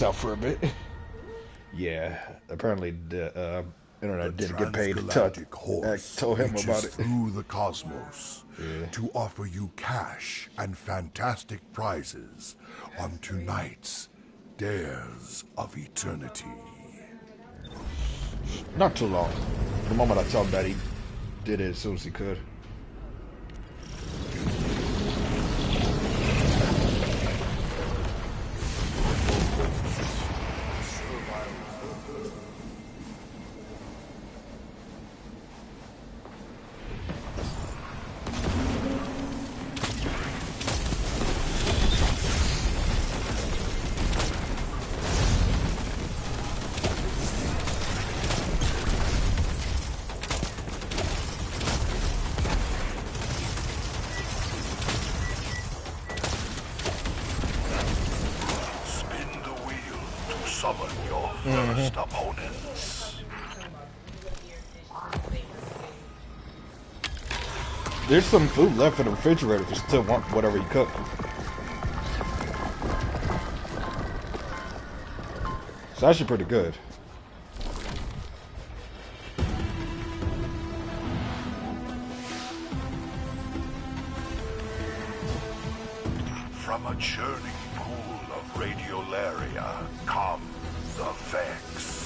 out for a bit. Yeah, apparently the The internet didn't get paid to transgalactic I horse told him reaches about it. through the cosmos Yeah. to offer you cash and fantastic prizes on tonight's Dares of Eternity. Not too long. The moment I told him that, he did it as soon as he could. Spin the wheel to summon your first opponents. There's some food left in the refrigerator if you still want whatever you cook. It's actually pretty good. From a churning pool of radiolaria come the Vex.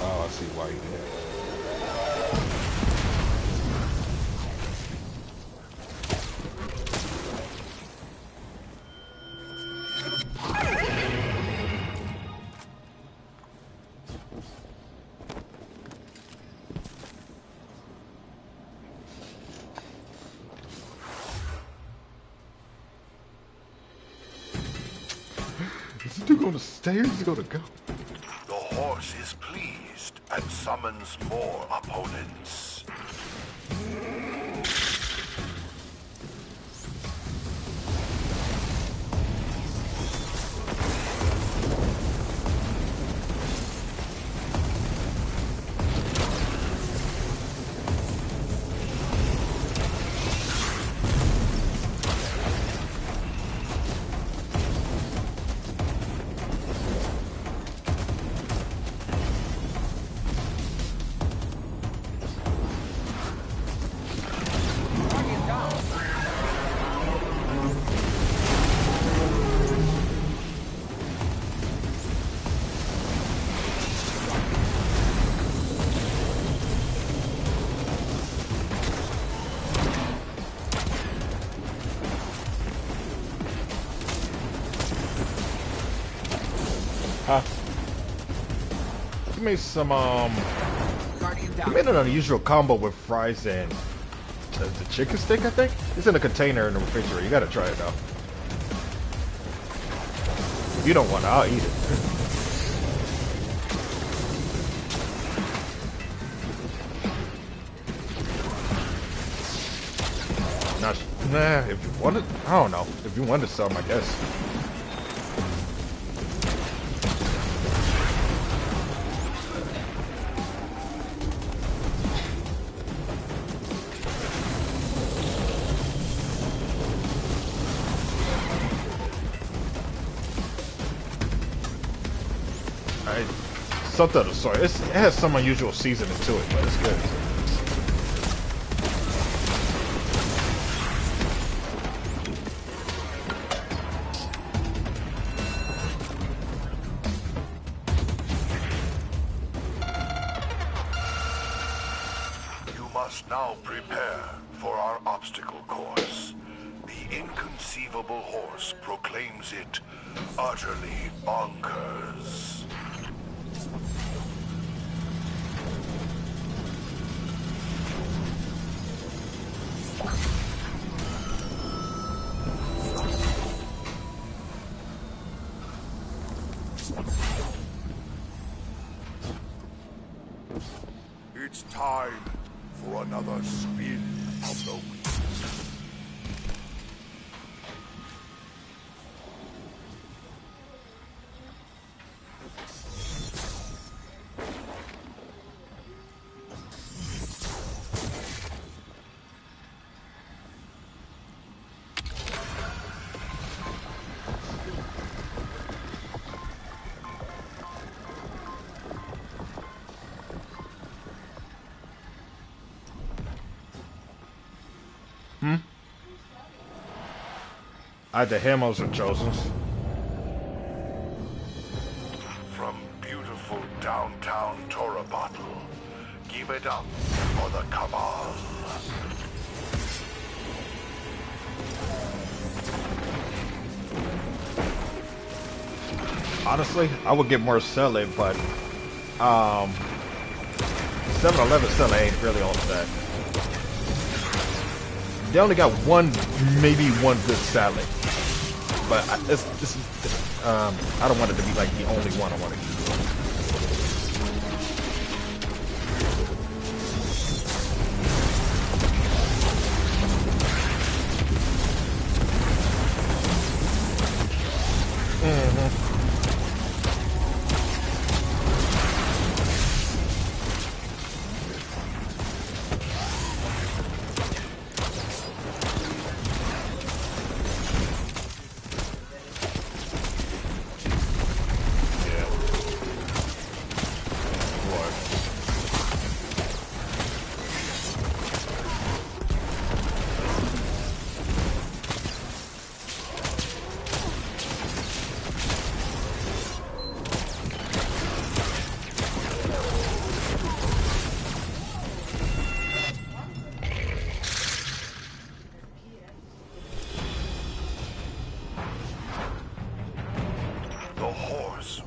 Oh, I see why you did. Is the dude going to stay or is he going to go? The horse is pleased and summons more opponents. Huh? He made some, he made an unusual combo with fries and the chicken stick, I think? It's in a container in the refrigerator. You gotta try it out. If you don't want it, I'll eat it. Nah, if you want it, I don't know. If you want to sell them, I guess. Something of the sort. It has some unusual seasoning to it, but it's good. You must now prepare for our obstacle course. The inconceivable horse proclaims it utterly bonkers. It's time for another spin of the wheel. Either him or the Chosens. From beautiful downtown Torabottle, give it up for the Cabal. Honestly, I would get more Selly, but 7-Eleven Selly ain't really on that. They only got maybe one good salad, but I don't want it to be like the only one I want to eat.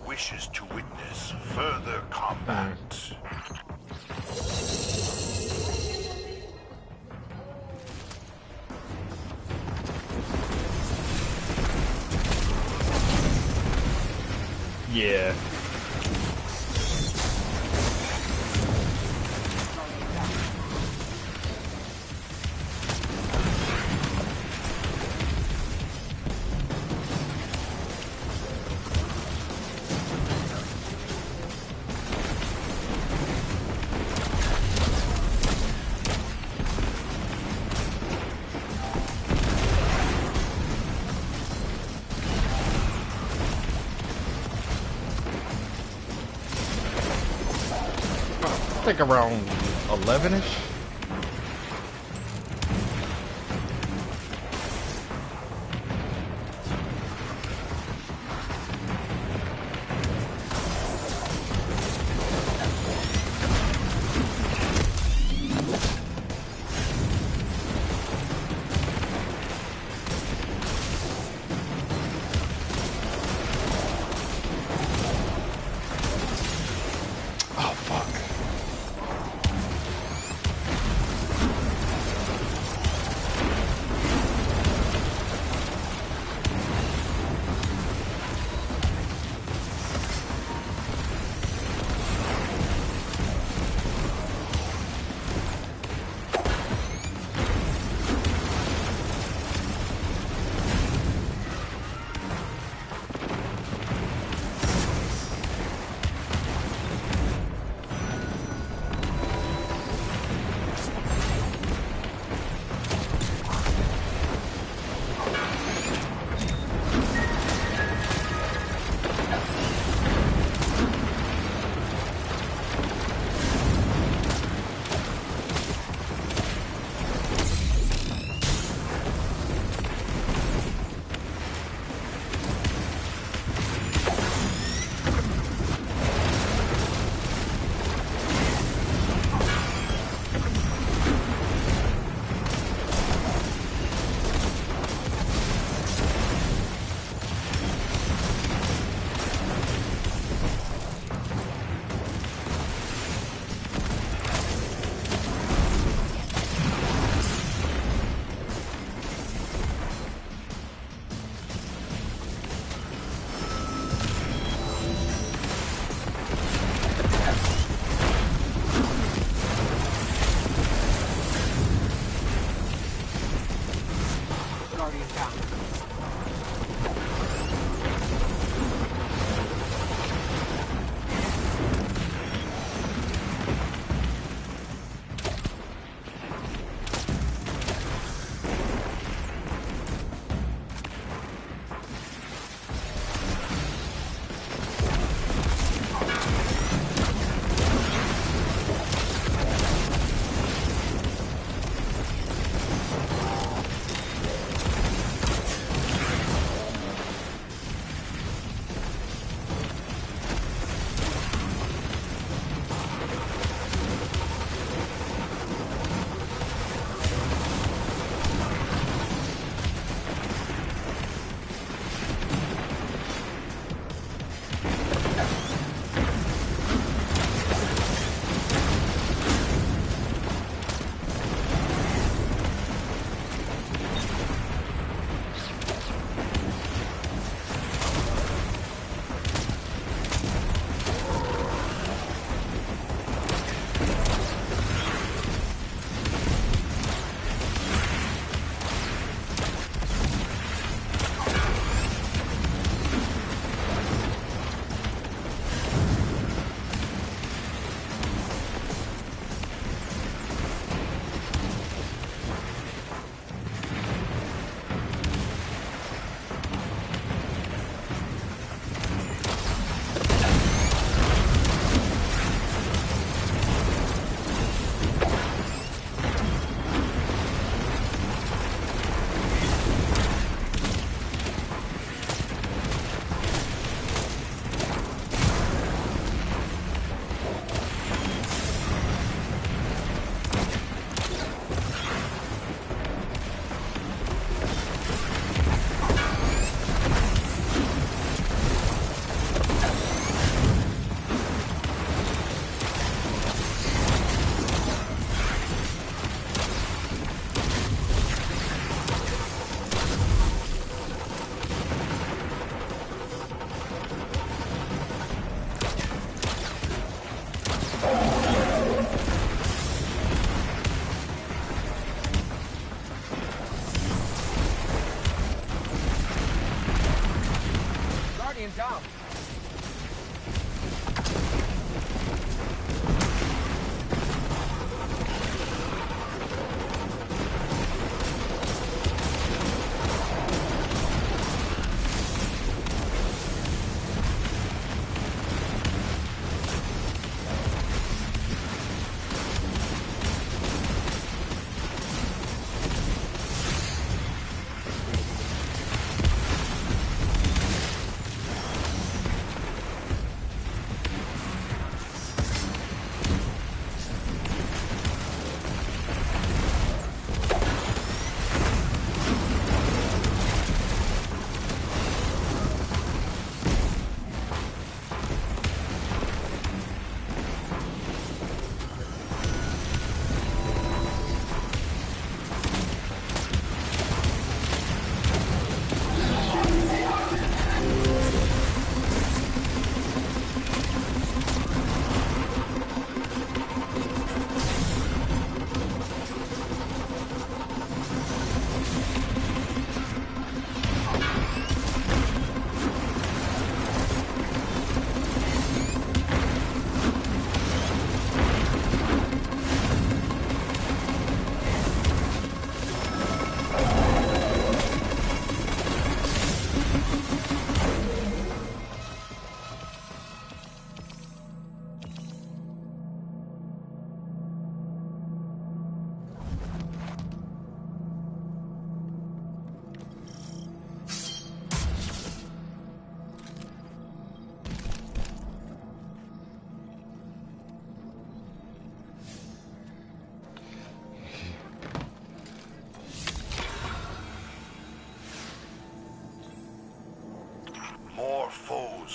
Wishes to witness further combat. Yeah. I think around 11-ish.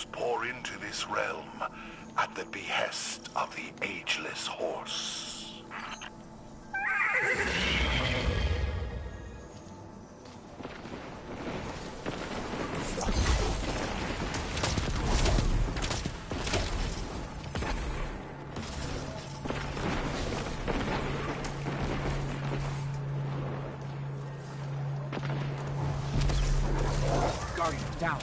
shadows pour into this realm at the behest of the ageless horse. Guardian down.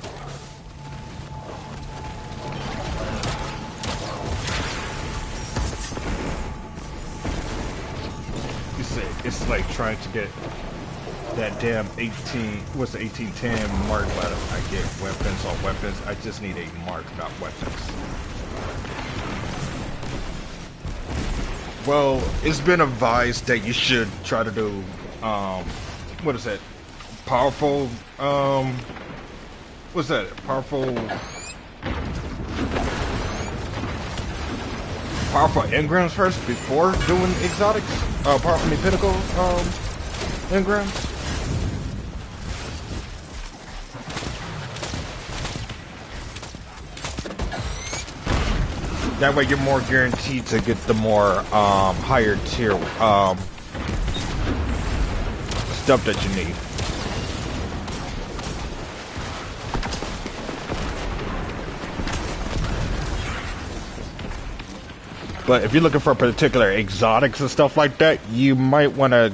You say it's like trying to get that damn 1810 mark, but I get weapons on weapons. I just need a mark, not weapons. Well, it's been advised that you should try to do, what is that? Powerful, what's that? Powerful engrams first before doing exotics? Pinnacle, engrams? That way you're more guaranteed to get the more, higher tier, stuff that you need. But if you're looking for particular exotics and stuff like that, you might want to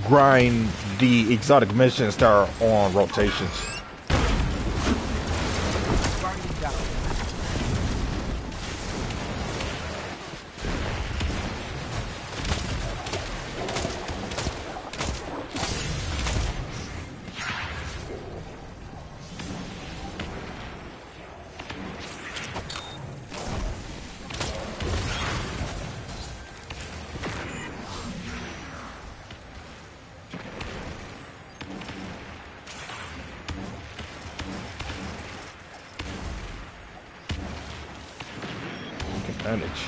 grind the exotic missions that are on rotations. Advantage.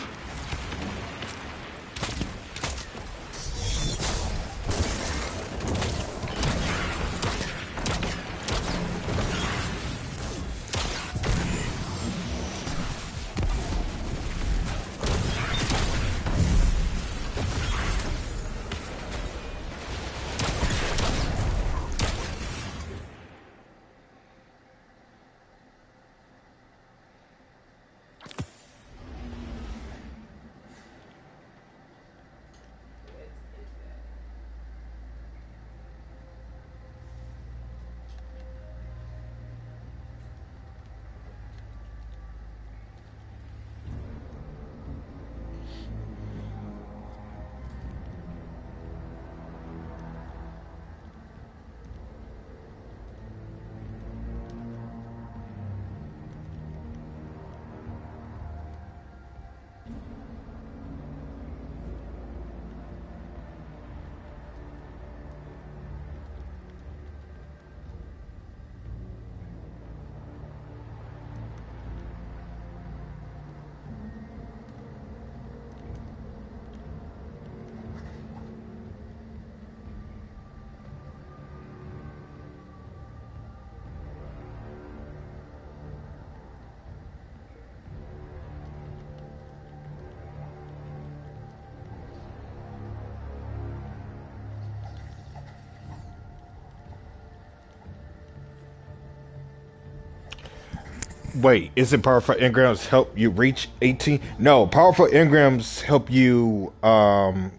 Wait, isn't powerful engrams help you reach 18? No, powerful engrams help you, no,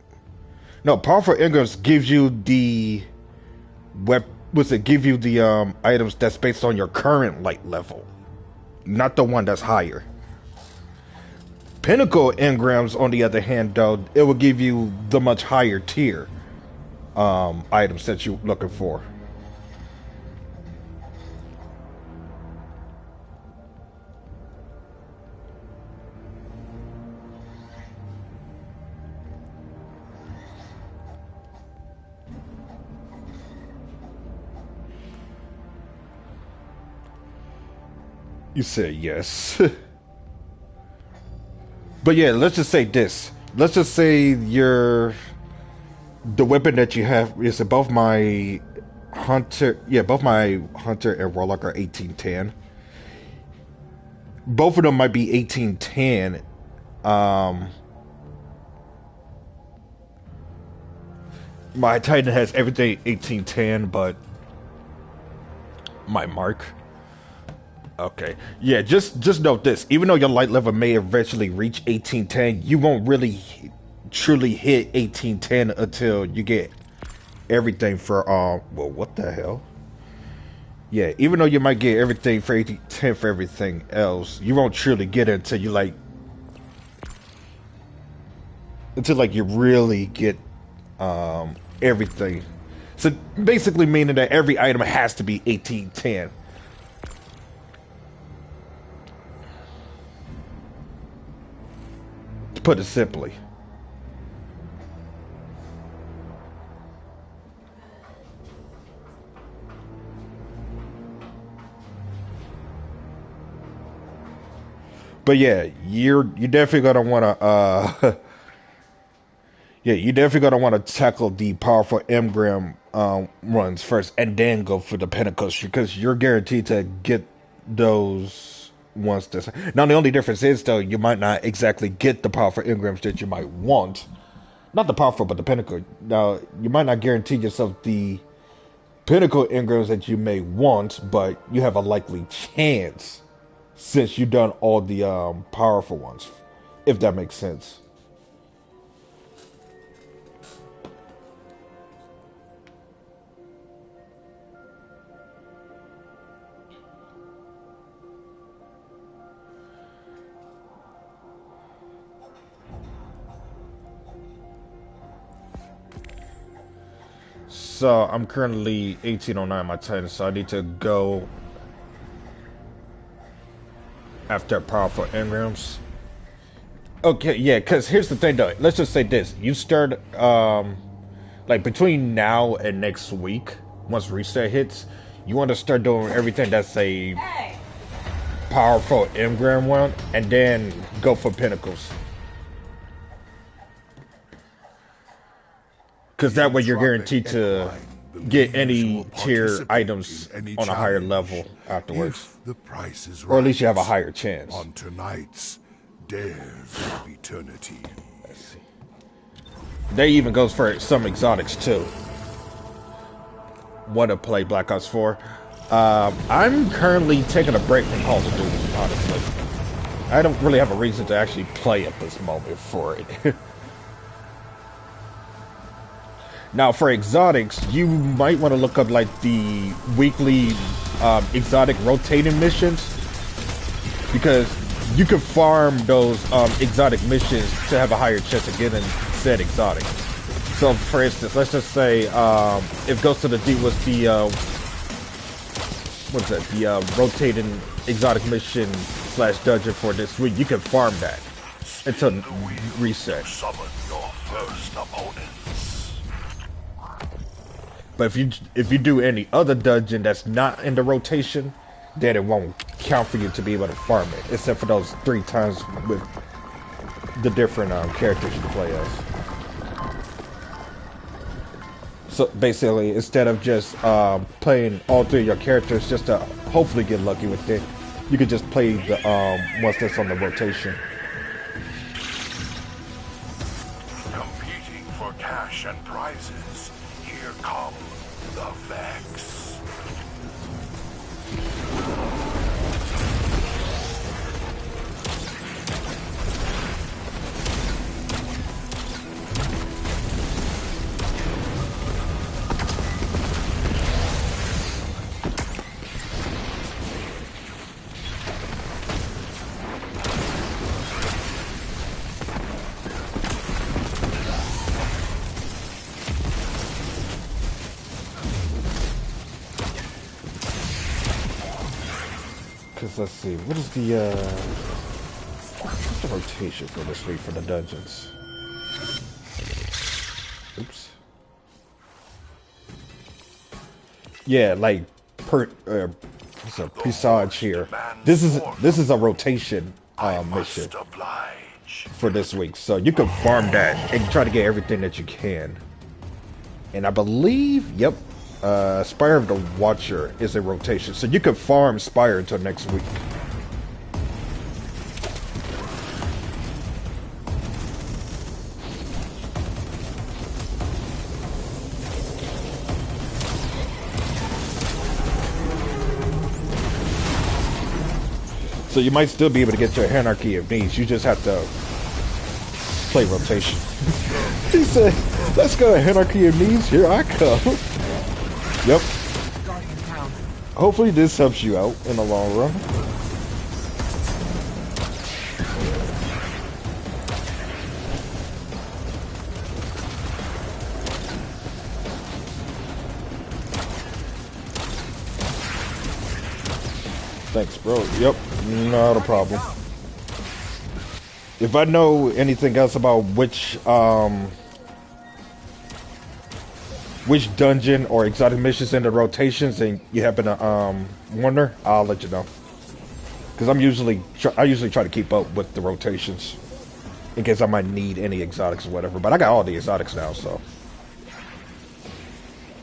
powerful engrams gives you the give you the, items that's based on your current light level, not the one that's higher. Pinnacle engrams, on the other hand, though, it will give you the much higher tier, items that you're looking for. You said yes. But yeah, let's just say this. Let's just say the weapon that you have is both my hunter, yeah, both my hunter and warlock are 1810. both of them might be 1810. My Titan has everything 1810, but my Mark. Okay, yeah. Just note this: even though your light level may eventually reach 1810, you won't really truly hit 1810 until you get everything for well, what the hell? Yeah, even though you might get everything for 1810 for everything else, you won't truly get it until you you really get everything. So basically meaning that every item has to be 1810. To put it simply. But yeah, you definitely gonna wanna yeah, you definitely gonna want to tackle the powerful engram runs first, and then go for the pinnacles because you're guaranteed to get those ones. Now the only difference is though you might not exactly get the powerful engrams that you might want. Not the powerful, but the pinnacle. Now you might not guarantee yourself the pinnacle engrams that you may want, but you have a likely chance since you've done all the powerful ones, if that makes sense. So I'm currently 1809 my Titan, so I need to go after powerful engrams. Okay, yeah, because here's the thing though. Let's just say this. You start, like between now and next week, once reset hits, you want to start doing everything that's a powerful engram one, and then go for pinnacles. Because that way you're guaranteed to get any tier items on a higher level afterwards. The price is or at least you have a higher chance. On tonight's Dares of Eternity. Let's see. They even goes for some exotics too. Want to play Black Ops 4? I'm currently taking a break from Call of Duty, honestly. I don't really have a reason to actually play at this moment for it. Now, for exotics, you might want to look up like the weekly exotic rotating missions, because you can farm those exotic missions to have a higher chance of getting said exotic. So, for instance, let's just say if Ghost of the Deep was the what's that? The rotating exotic mission / dungeon for this week. You can farm that until reset. Summon your first opponents. But if you do any other dungeon that's not in the rotation, then it won't count for you to be able to farm it, except for those 3 times with the different characters you can play as. So basically, instead of just playing all 3 of your characters just to hopefully get lucky with it, you could just play the ones that's on the rotation. Competing for cash and prizes. Here come the Vex. Let's see, what is what's the rotation for this week for the dungeons? Oops. Yeah, like what's a presage here. This is a rotation mission for this week, so you can farm that and try to get everything that you can. And I believe, yep. Spire of the Watcher is a rotation, so you can farm Spire until next week. So you might still be able to get your Hierarchy of Needs. You just have to play rotation. He said, let's go to Hierarchy of Needs. Here I come. Yep. Hopefully this helps you out in the long run. Thanks, bro. Yep, not a problem. If I know anything else about which dungeon or exotic missions in the rotations, and you happen to wonder, I'll let you know. Because I usually try to keep up with the rotations in case I might need any exotics or whatever. But I got all the exotics now, so.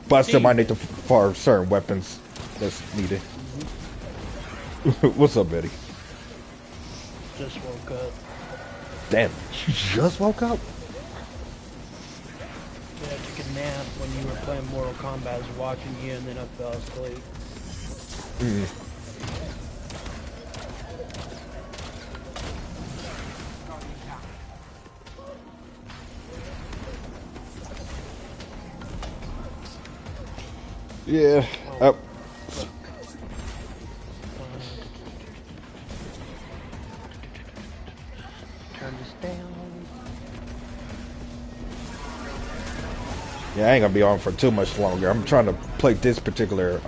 But I still might need to for certain weapons that's needed. What's up, Betty? Just woke up. Damn, you just woke up? Yeah, I took a nap when you were playing Mortal Kombat. I was watching you and then I fell asleep. Yeah. Oh. Turn this down. Yeah, I ain't gonna be on for too much longer. I'm trying to play this particular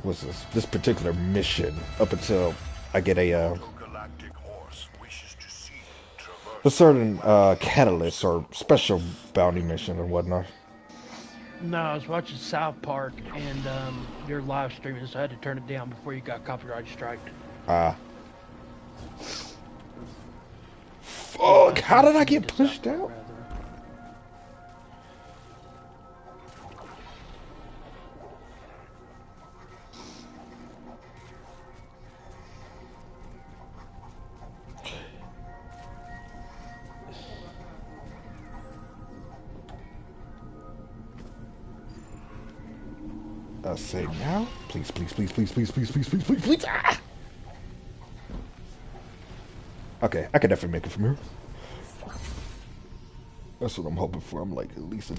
what's this? This particular mission up until I get a certain catalyst or special bounty mission and whatnot. No, I was watching South Park and your live streaming, so I had to turn it down before you got copyright striked. Fuck! How did I get pushed out? Say now, please, please, please, please, please, please, please, please, please, please. Ah! Okay, I can definitely make it from here. That's what I'm hoping for. I'm like at least a...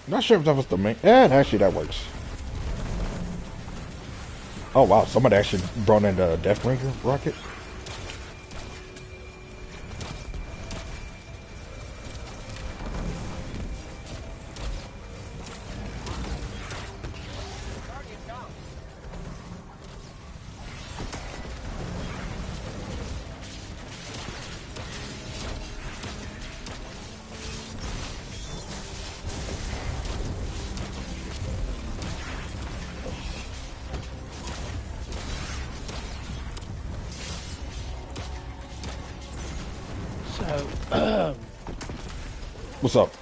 Not sure if that was the main... Yeah, actually that works. Oh wow, somebody actually brought in the Deathbringer rocket. What's up?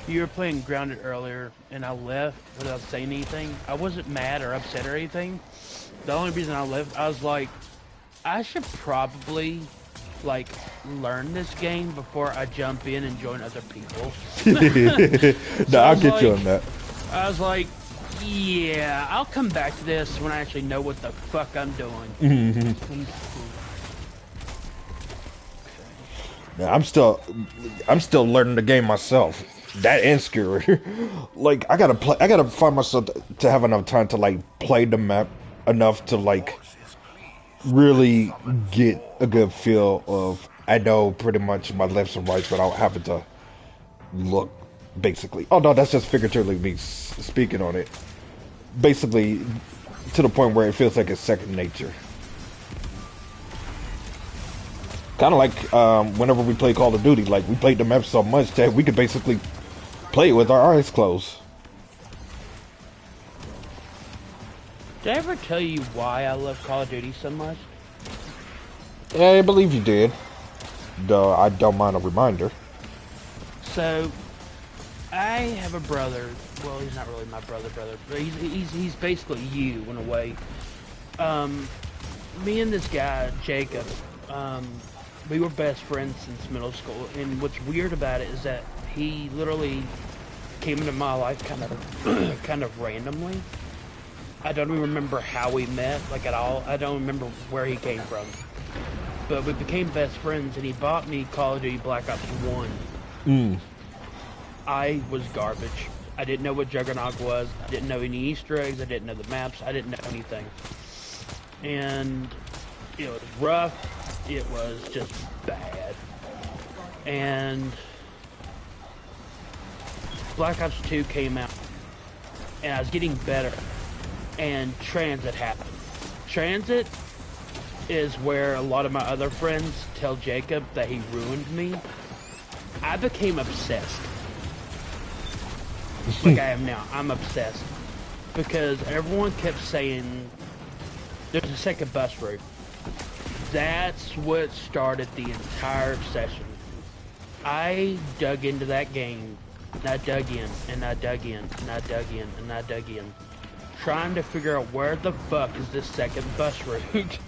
You were playing Grounded earlier, and I left without saying anything. I wasn't mad or upset or anything. The only reason I left, I was like, I should probably, like, learn this game before I jump in and join other people. No, I'll get you on that. I was like, yeah, I'll come back to this when I actually know what the fuck I'm doing. Yeah, I'm still learning the game myself. That and scary. Like I gotta find myself to have enough time to like play the map enough to like really get a good feel of I know pretty much my lefts and rights without having to look basically. Oh no, that's just figuratively me speaking on it. Basically to the point where it feels like it's second nature. Kind of like whenever we play Call of Duty, like we played the map so much that we could basically play it with our eyes closed. Did I ever tell you why I love Call of Duty so much? Yeah, I believe you did. Though I don't mind a reminder. So, I have a brother. Well, he's not really my brother, but he's basically you in a way. Me and this guy Jacob, we were best friends since middle school. And what's weird about it is that he literally came into my life kind of randomly. I don't even remember how we met, like at all. I don't remember where he came from. But we became best friends, and he bought me Call of Duty Black Ops 1. I was garbage. I didn't know what Juggernaut was. I didn't know any Easter eggs. I didn't know the maps. I didn't know anything. And it was rough. It was just bad. And Black Ops 2 came out, and I was getting better. And Transit happened. Transit is where a lot of my other friends tell Jacob that he ruined me. I became obsessed. Like I am now. I'm obsessed. Because everyone kept saying there's a second bus route. That's what started the entire obsession. I dug into that game, and I dug in, and I dug in, and I dug in, and I dug in. Trying to figure out where the fuck is this second bus route.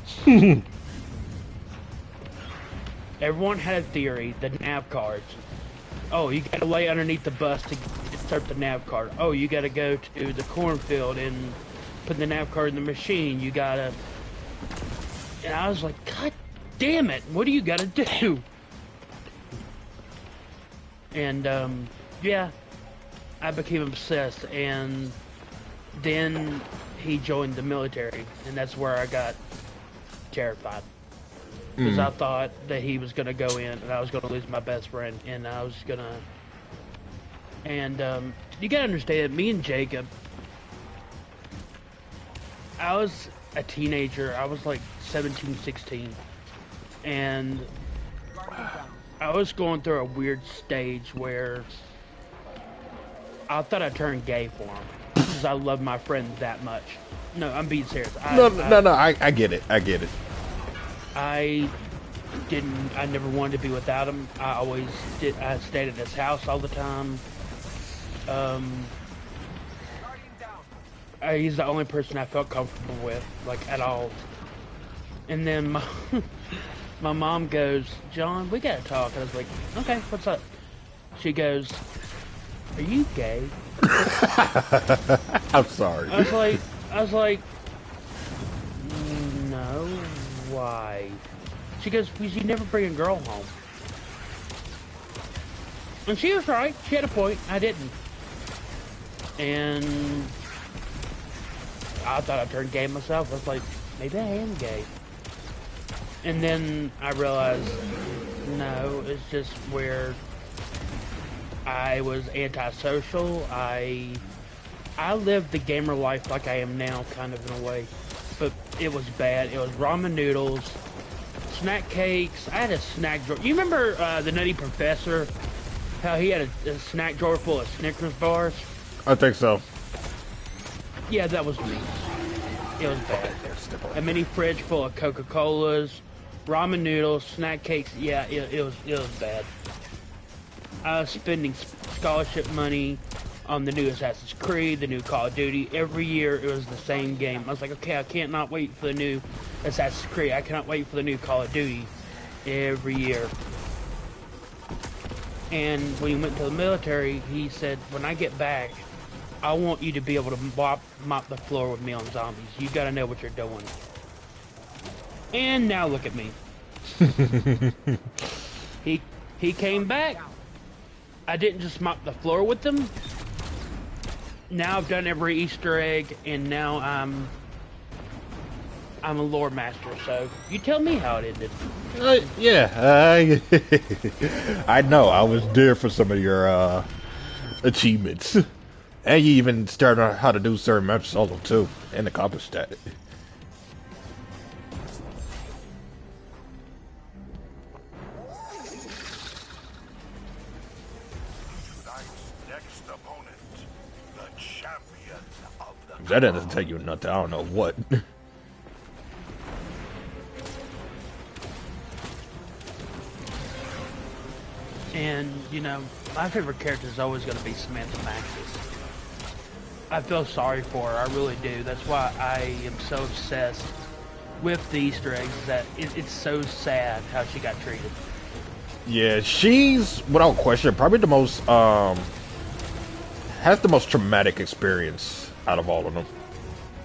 Everyone had a theory, the nav cards. Oh, you gotta lay underneath the bus to insert the nav card. Oh, you gotta go to the cornfield and put the nav card in the machine. You gotta... And I was like, God damn it, what do you gotta do? And, yeah, I became obsessed, and then he joined the military, and that's where I got terrified. Because I thought that he was going to go in, and I was going to lose my best friend, and I was going to... And, you got to understand, me and Jacob, I was a teenager. I was like 17, 16. And I was going through a weird stage where I thought I turned gay for him. Because I love my friend that much. No, I'm being serious. I get it. I get it. I never wanted to be without him. I stayed at his house all the time. He's the only person I felt comfortable with, like, at all. And then my mom goes, John, we gotta talk. And I was like, okay, what's up? She goes, are you gay? I'm sorry. I was like, no, why? She goes, because you never bring a girl home. And she was right. She had a point. I didn't. And I thought I turned gay myself. I was like, maybe I am gay. And then I realized, no, it's just where I was antisocial. I lived the gamer life like I am now, kind of in a way. But it was bad. It was ramen noodles, snack cakes. I had a snack drawer. You remember the Nutty Professor? How he had a snack drawer full of Snickers bars? I think so. Yeah, that was me. It was bad. A mini fridge full of Coca-Colas, ramen noodles, snack cakes. Yeah, it was bad. I was spending scholarship money on the new Assassin's Creed, the new Call of Duty. Every year it was the same game. I was like, okay, I can't not wait for the new Assassin's Creed. I cannot wait for the new Call of Duty every year. And when he went to the military, he said, when I get back, I want you to be able to mop the floor with me on zombies. You gotta know what you're doing. And now look at me. He came back. I didn't just mop the floor with them. Now I've done every Easter egg, and now I'm a lore master. So you tell me how it ended. Yeah, I know. I was there for some of your achievements, and you even started on how to do certain maps solo too, and accomplished that. That doesn't tell you nothing. I don't know what. And, you know, my favorite character is always going to be Samantha Maxis. I feel sorry for her, I really do. That's why I am so obsessed with the Easter eggs, that it's so sad how she got treated. Yeah, she's, without question, probably the most, has the most traumatic experience out of all of them.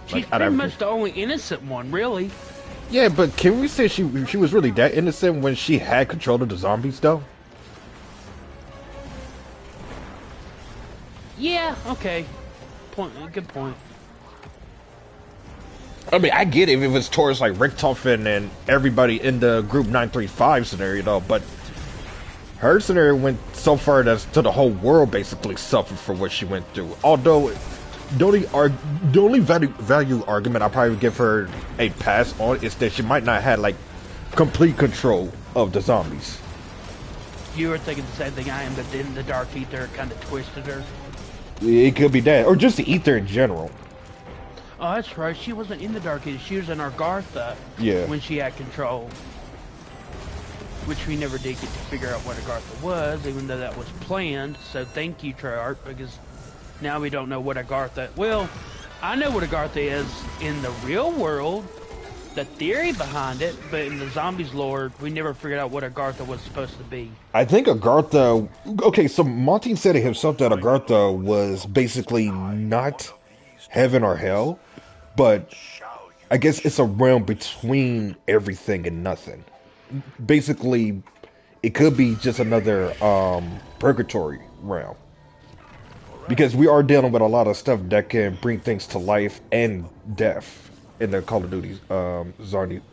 She's pretty much the only innocent one, really. Yeah, but can we say she was really that innocent when she had control of the zombies, though? Yeah, okay. Good point. I mean, I get it if it was towards like Richtofen and everybody in the Group 935 scenario, though, but her scenario went so far that to the whole world basically suffered for what she went through. Although, the only value argument I probably would give her a pass on is that she might not have like complete control of the zombies. You were thinking the same thing I am, but then the Dark Ether kind of twisted her. It could be that, or just the ether in general. Oh, that's right. She wasn't in the Dark Ether. She was in Argartha. Yeah. When she had control. Which we never did get to figure out what Agartha was, even though that was planned. So thank you, Treyarch, because now we don't know what Agartha... Well, I know what Agartha is in the real world, the theory behind it, but in the zombies lore, we never figured out what Agartha was supposed to be. I think Agartha... Okay, so Monty said it himself that Agartha was basically not heaven or hell, but I guess it's a realm between everything and nothing. Basically, it could be just another purgatory realm. Because we are dealing with a lot of stuff that can bring things to life and death in the Call of Duty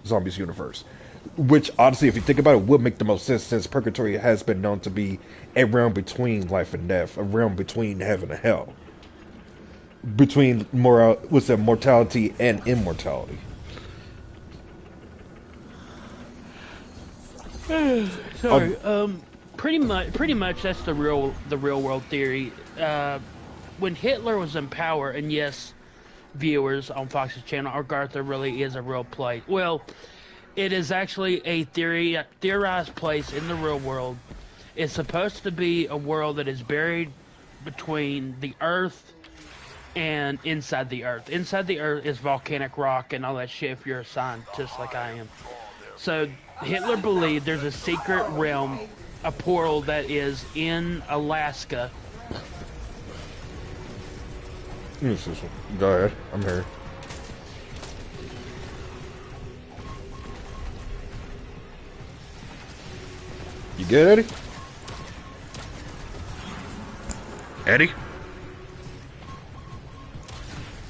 Zombies universe. Which, honestly, if you think about it, would make the most sense since purgatory has been known to be a realm between life and death. A realm between heaven and hell. Between mortality and immortality. Sorry. Pretty much that's the real world theory. When Hitler was in power, and yes, viewers on Fox's channel, Agartha really is a real place. Well, it is actually a theorized place in the real world. It's supposed to be a world that is buried between the Earth and inside the Earth. Inside the Earth is volcanic rock and all that shit if you're a scientist like I am. So Hitler believed there's a secret realm, a portal that is in Alaska. Go ahead, I'm here. You good, Eddie? Eddie?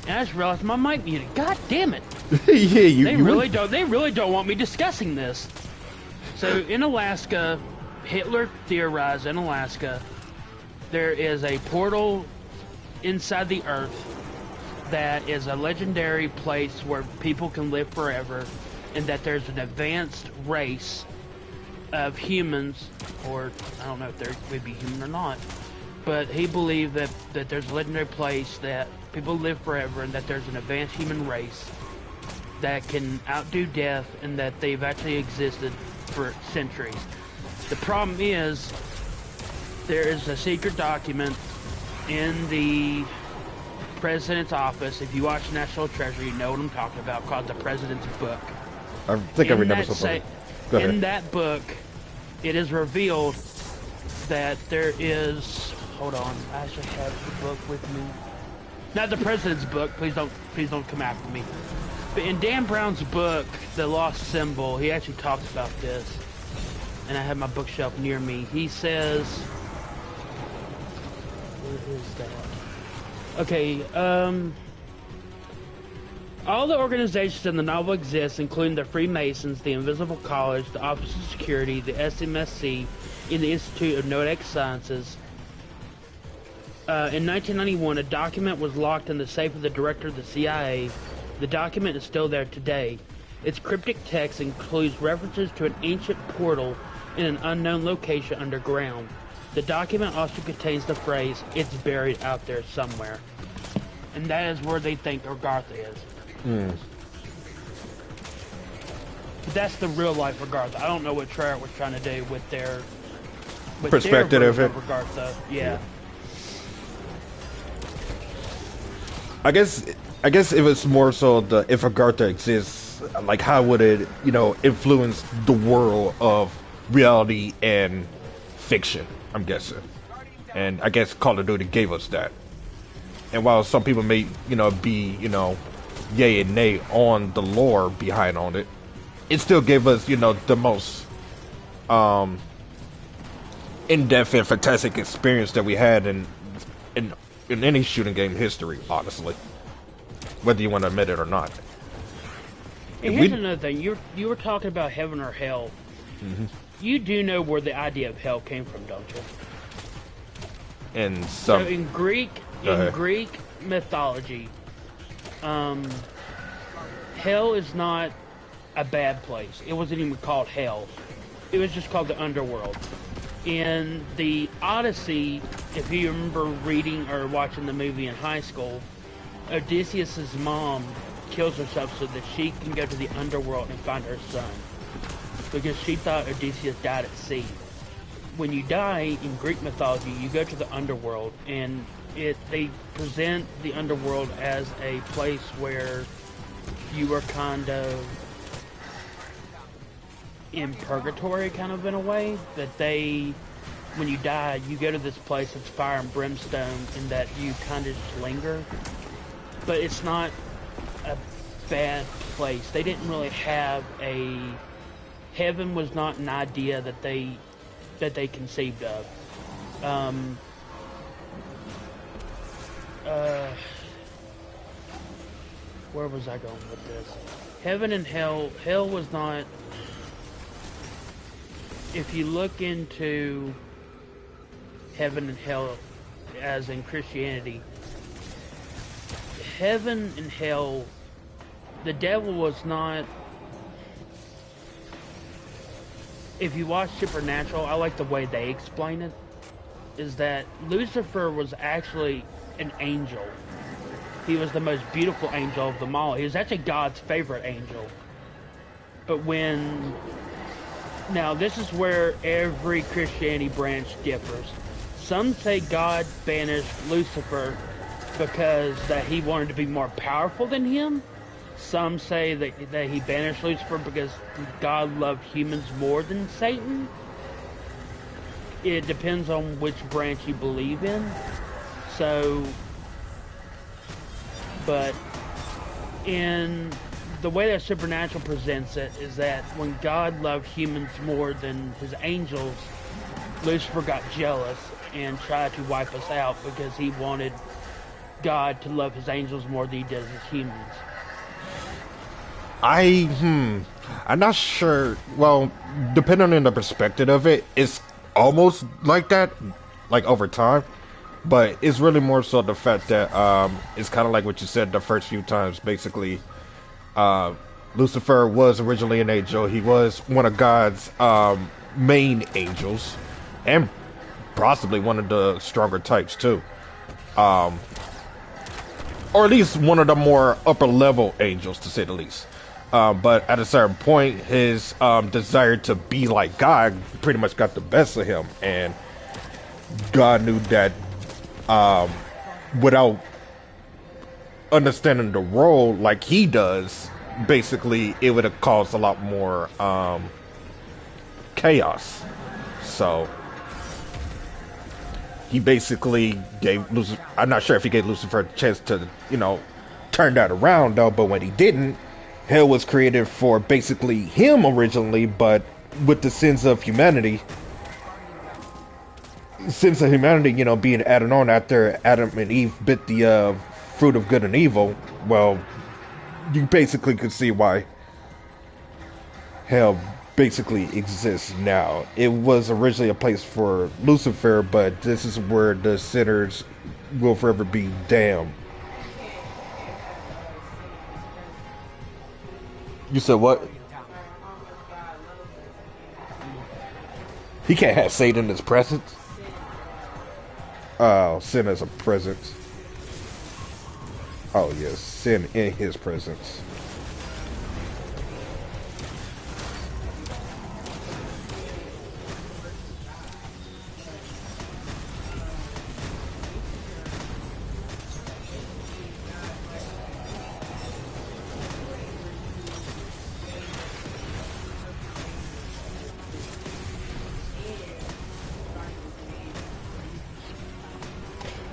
And I just realized my mic muted. God damn it! Yeah, They really don't want me discussing this. So in Alaska, Hitler theorized in Alaska, there is a portal inside the Earth that is a legendary place where people can live forever, and that there's an advanced race of humans, or I don't know if they would be human or not, but he believed that there's a legendary place that people live forever, and that there's an advanced human race that can outdo death, and that they've actually existed for centuries. The problem is, there is a secret document in the president's office. If you watch National Treasure, you know what I'm talking about, called the President's Book. I think I remember something. Go ahead. In that book, it is revealed that there is... Hold on, I actually have the book with me. Not the President's Book. Please don't come after me. But in Dan Brown's book, The Lost Symbol, he actually talks about this. And I have my bookshelf near me. He says What is that? Okay, all the organizations in the novel exist, including the Freemasons, the Invisible College, the Office of Security, the SMSC, and the Institute of Noetic Sciences. In 1991, a document was locked in the safe of the director of the CIA. The document is still there today. Its cryptic text includes references to an ancient portal in an unknown location underground. The document also contains the phrase, "It's buried out there somewhere." And that is where they think Agartha is. But that's the real life Agartha. I don't know what Treyarch was trying to do with their perspective of it. Agartha. Yeah. I guess it was more so if Agartha exists, like how would it, influence the world of reality and fiction, I'm guessing. And I guess Call of Duty gave us that. And while some people may, be, yay and nay on the lore behind on it, it still gave us, the most in-depth and fantastic experience that we had in any shooting game history, honestly. Whether you want to admit it or not. And here's another thing. You were talking about heaven or hell. Mm-hmm. You do know where the idea of hell came from, don't you? And so in Greek mythology, hell is not a bad place. It wasn't even called hell. It was just called the underworld. In the Odyssey, if you remember reading or watching the movie in high school, Odysseus' mom kills herself so that she can go to the underworld and find her son. Because she thought Odysseus died at sea. When you die in Greek mythology, you go to the underworld, and they present the underworld as a place where you are kind of in purgatory, kind of in a way. That when you die, you go to this place that's fire and brimstone, and that you kind of just linger. But it's not a bad place. They didn't really have heaven was not an idea that they conceived of. Where was I going with this? Heaven and hell was not. If you look into heaven and hell as in Christianity, heaven and hell, the devil was not. If you watch Supernatural, I like the way they explain it, is that Lucifer was actually an angel. He was the most beautiful angel of them all. He was actually God's favorite angel. But now this is where every Christianity branch differs. Some say God banished Lucifer because that he wanted to be more powerful than him. Some say that he banished Lucifer because God loved humans more than Satan. It depends on which branch you believe in. But in the way that Supernatural presents it is that when God loved humans more than his angels, Lucifer got jealous and tried to wipe us out because he wanted God to love his angels more than he does his humans. I'm not sure. Well, depending on the perspective of it, it's almost like that, like over time. But it's really more so the fact that it's kind of like what you said the first few times. Basically, Lucifer was originally an angel. He was one of God's main angels, and possibly one of the stronger types too. Or at least one of the more upper level angels, to say the least. But at a certain point, his desire to be like God pretty much got the best of him, and God knew that without understanding the role like he does, basically it would have caused a lot more chaos. So he basically gave Lucifer, I'm not sure if he gave Lucifer a chance to, turn that around though, but when he didn't, hell was created for basically him originally, but with the sins of humanity, Sins of humanity, you know, being added on after Adam and Eve bit the fruit of good and evil. Well, you basically could see why hell basically exists now. It was originally a place for Lucifer, but this is where the sinners will forever be damned. You said what? He can't have Satan in his presence. Oh, sin as a presence. Oh yes, sin in his presence.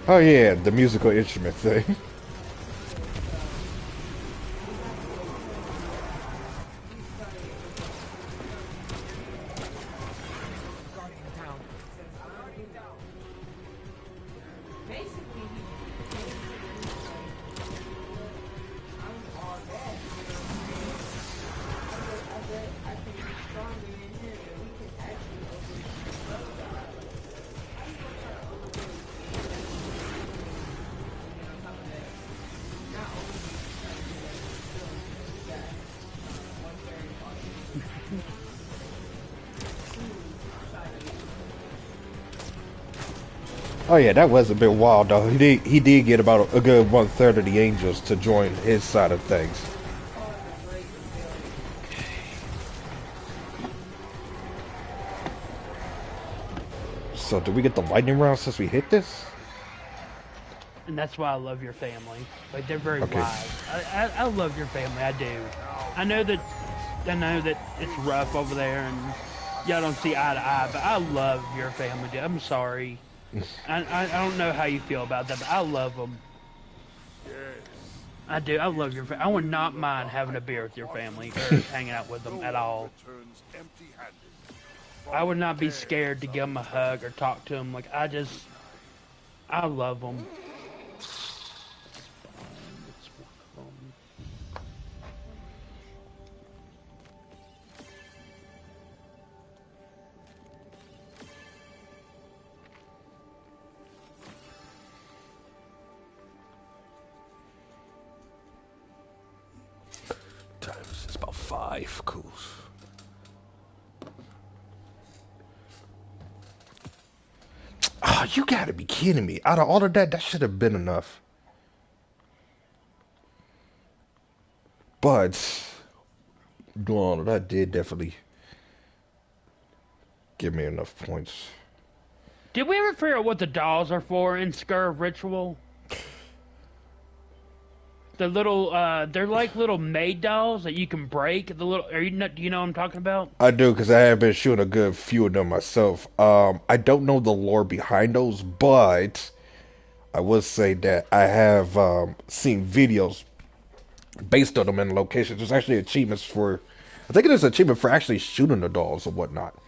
Oh yeah, the musical instrument thing. Oh yeah, that was a bit wild though. He did get about a good 1/3 of the angels to join his side of things. So do we get the lightning round since we hit this? And that's why I love your family. Like, they're very Okay. wise. I love your family. I do. I know that it's rough over there and y'all don't see eye to eye, but I love your family. Dude. I'm sorry. I don't know how you feel about that, but I love them. I do. I love your family. I would not mind having a beer with your family or hanging out with them at all. I would not be scared to give them a hug or talk to them. Like, I love them. Times it's about 5. Cool. Oh, you gotta be kidding me. Out of all of that, that should have been enough. But doing all of that did definitely give me enough points. Did we ever figure out what the dolls are for in Scurv Ritual? The little, they're like little maid dolls that you can break. Do you know what I'm talking about? I do, because I have been shooting a good few of them myself. I don't know the lore behind those, but I will say that I have seen videos based on them in locations. There's actually achievements for, I think there's an achievement for actually shooting the dolls or whatnot.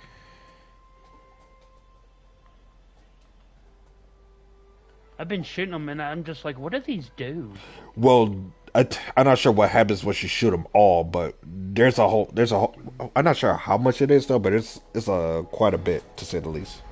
I've been shooting them and I'm just like, what do these do? Well, I'm not sure what happens once you shoot them all, but there's a whole, I'm not sure how much it is though, but it's quite a bit to say the least.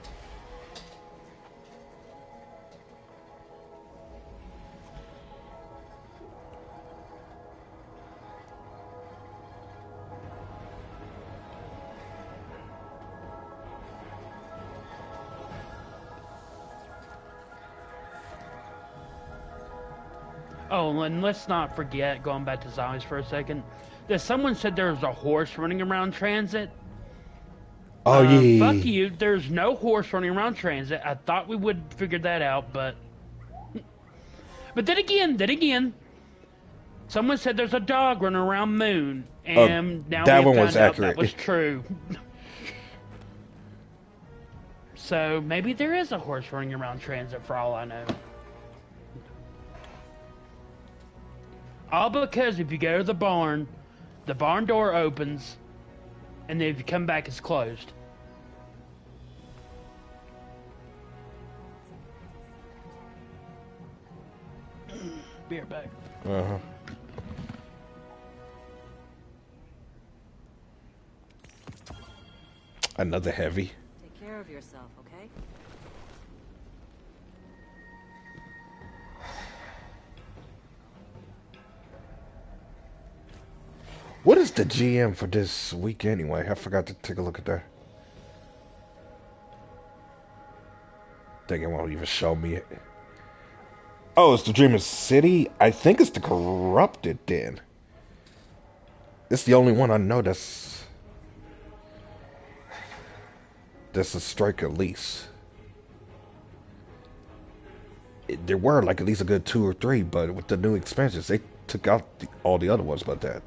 Oh, and let's not forget, going back to zombies for a second, that someone said there was a horse running around Transit. Oh yeah. Fuck you. There's no horse running around Transit. I thought we would figure that out, but then again, someone said there's a dog running around Moon, and now that we one found was out accurate. that was true. So maybe there is a horse running around Transit for all I know. All because if you go to the barn door opens, and then if you come back, it's closed. be right back. Uh-huh. Another heavy. Take care of yourself, okay? What is the GM for this week anyway? I forgot to take a look at that. Think it won't even show me it. Oh, it's the Dreamer City? I think it's the Corrupted then. It's the only one I know that's a strike at least. There were like at least a good 2 or 3, but with the new expansions, they took out all the other ones but that.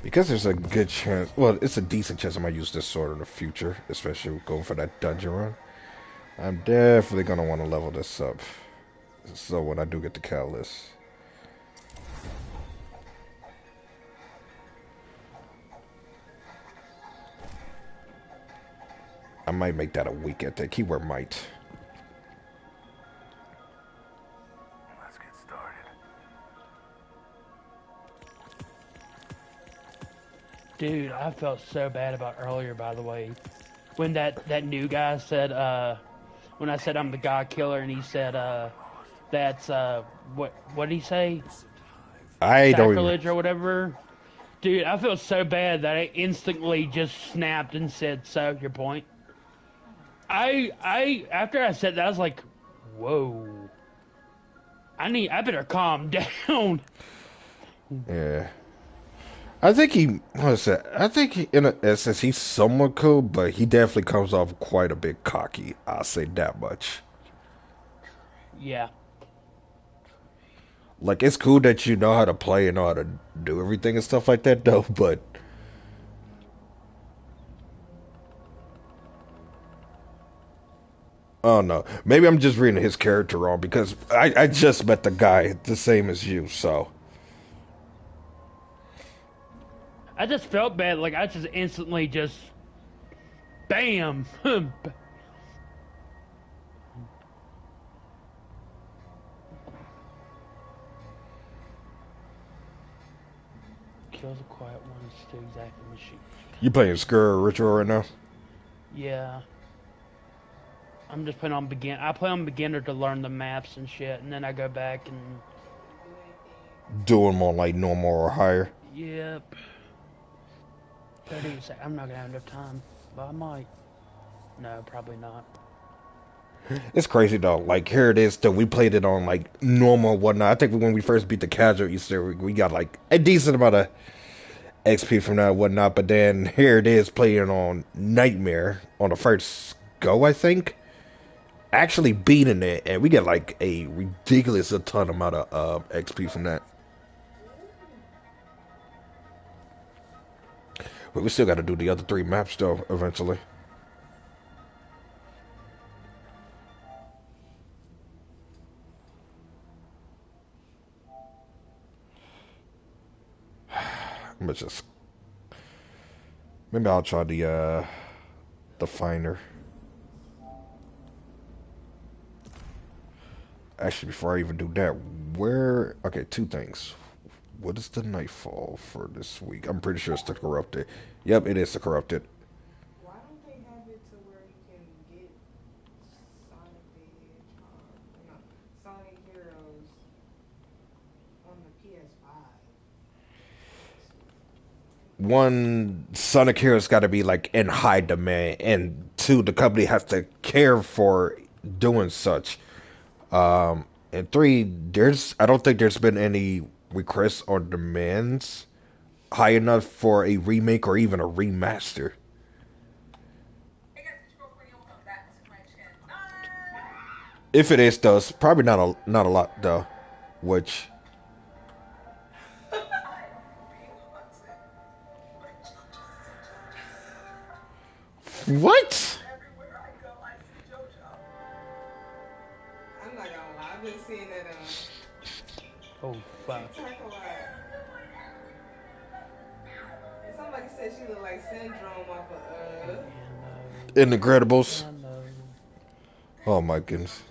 Because there's a good chance, well, it's a decent chance I might use this sword in the future, especially going for that dungeon run. I'm definitely going to want to level this up. So when I do get the catalyst. I might make that a week at the keyword might. Let's get started. Dude, I felt so bad about earlier, by the way, when that new guy said, when I said I'm the God Killer, and he said, that's, what did he say? I don't even... Sacrilege or whatever. Dude, I felt so bad that I instantly just snapped and said, so, your point? After I said that, I was like, whoa. I better calm down. Yeah. I think he, what's that? I think he, in a essence, he's somewhat cool, but he definitely comes off quite a bit cocky. I'll say that much. Yeah. Like, it's cool that you know how to play and know how to do everything and stuff like that, though, but... Oh, no. Maybe I'm just reading his character wrong, because I just met the guy the same as you, so... I just felt bad, like I just instantly just... BAM! Kill the quiet ones to exactly machine. You playing Skur Ritual right now? Yeah. I'm just playing on begin. I play on beginner to learn the maps and shit, and then I go back and... Do them on, like, normal or higher? Yep. 30 seconds. I'm not gonna have enough time, but I might. No, probably not. It's crazy though. Like here it is. Though we played it on like normal and whatnot. I think when we first beat the casual Easter, we got like a decent amount of XP from that and whatnot. But then here it is playing on Nightmare on the first go. I think actually beating it, and we get like a ridiculous a ton amount of XP from that. But we still got to do the other 3 maps though eventually. I'm gonna just maybe I'll try the Finder. Actually, before I even do that, okay, 2 things. What is the Nightfall for this week? I'm pretty sure it's the Corrupted. Yep, it is the Corrupted. Why don't they have it to where you can get Sonic the Hedgehog, no, Sonic Heroes on the PS5? one, Sonic Hero's got to be like in high demand, and two, the company has to care for doing such. And three, I don't think there's been any requests or demands high enough for a remake or even a remaster. If it is, though, it's probably not a lot though. Which what? I'm not gonna lie, I've been seeing that Oh fuck. TikTok a lot. And somebody said she looked like Syndrome off of In the Incredibles. Hello. Oh my goodness.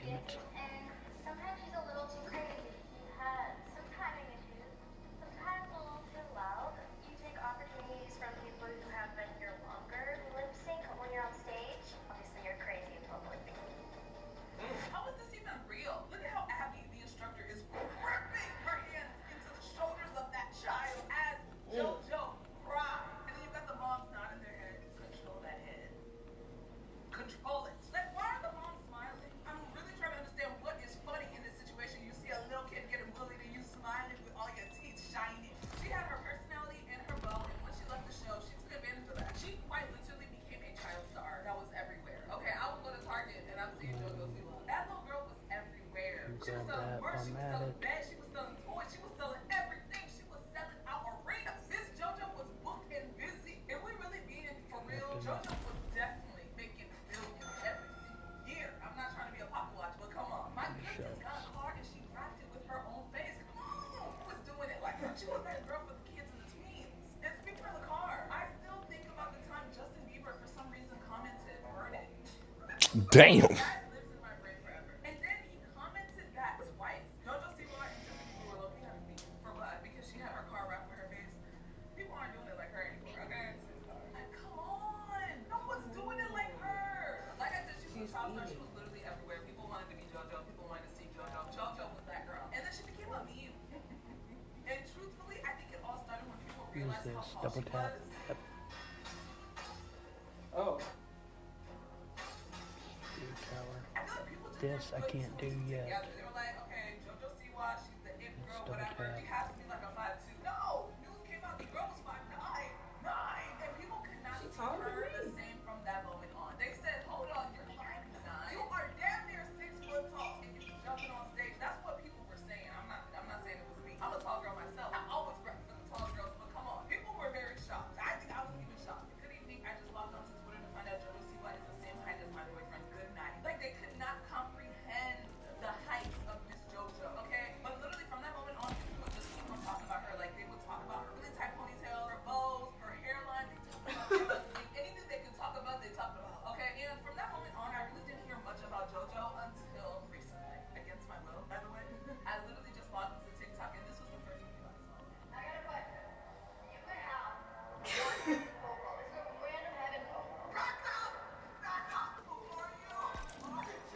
Damn it. damn. Mm. Grab that while I'm at it. Weapons. Shelves. Damn. She's eating. Use this. Double tap. Yep. Oh. Speed tower. This I can't do yet. Let's double tap. She taller than me.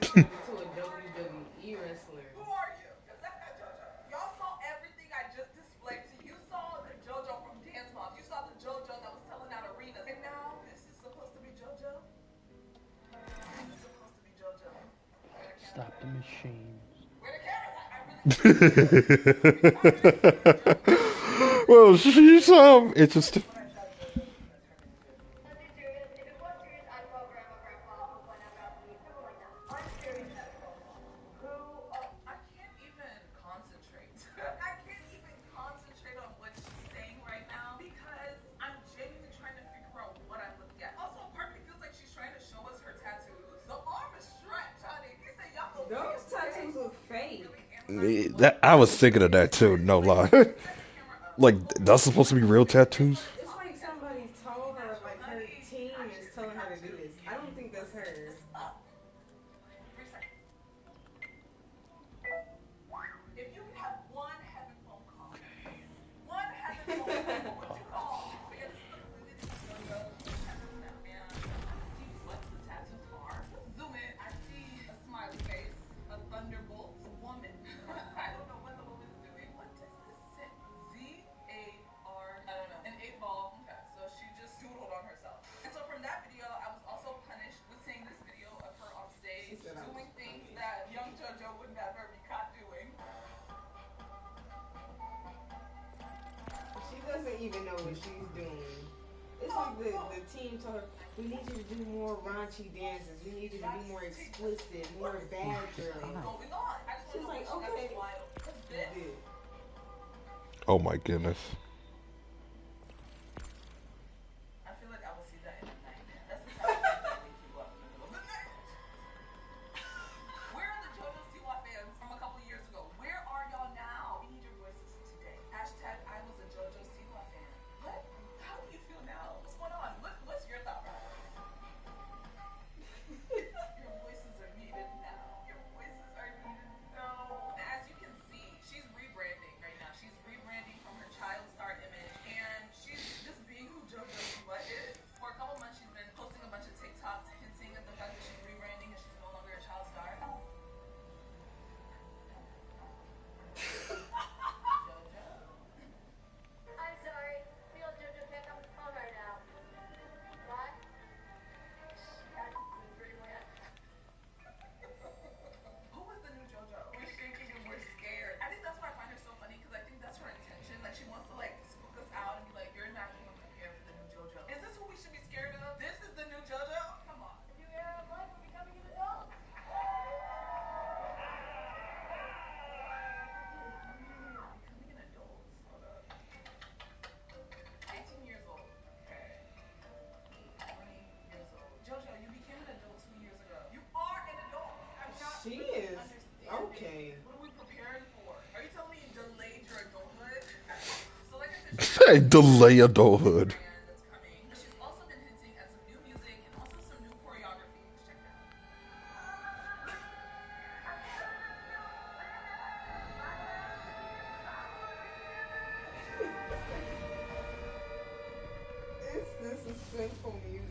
She turned into a WWE wrestler. Stop the machines. Well, she's interesting. Those tattoos look fake. I was thinking of that too. No lie. Like that's supposed to be real tattoos. It's like somebody told her, like her team is telling her to do this. I don't think that's her. doesn't even know what she's doing. It's like the team told her, we need you to do more raunchy dances. We need you to be more explicit, more bad girl. She's like, okay. Oh my goodness. I feel like I will see that in a nightmare. That's the type of thing that makes you up in the middle of the night. Where are the JoJo Siwa fans from a couple years ago? Where are y'all now? We need your voices today. Hashtag I was a JoJo Siwa fan. What? How do you feel now? What's going on? What's your thought process? Your voices are needed now. Your voices are needed now. As you can see, she's rebranding right now. She's rebranding from her child star image, and she's just being who JoJo Siwa is. For a couple months, she's been posting a bunch of TikToks hinting at the fact that she's rebranding and she's no longer a child star. JoJo. I'm sorry. We all JoJo can't come on the phone right now. What? That's pretty weird. Who was the new JoJo? We're shaking and we're scared. I think that's why I find her so funny, because I think that's her intention. Like, she wants to, like, spook us out and be like, you're not even prepared for the new JoJo. Is this who we should be scared of? This is the new JoJo? Come on. The new era of life for becoming an adult. Becoming an adult? Hold up. 18 years old. Okay. 20 years old. JoJo, you became an adult 2 years ago. You are an adult. I'm not She is. understanding. Okay. What are we preparing for? Are you telling me you delayed your adulthood? So like I said, Say delay adulthood. brand that's coming. But she's also been hinting at some new music and also some new choreography. Let's check it out. It's this suspenseful music.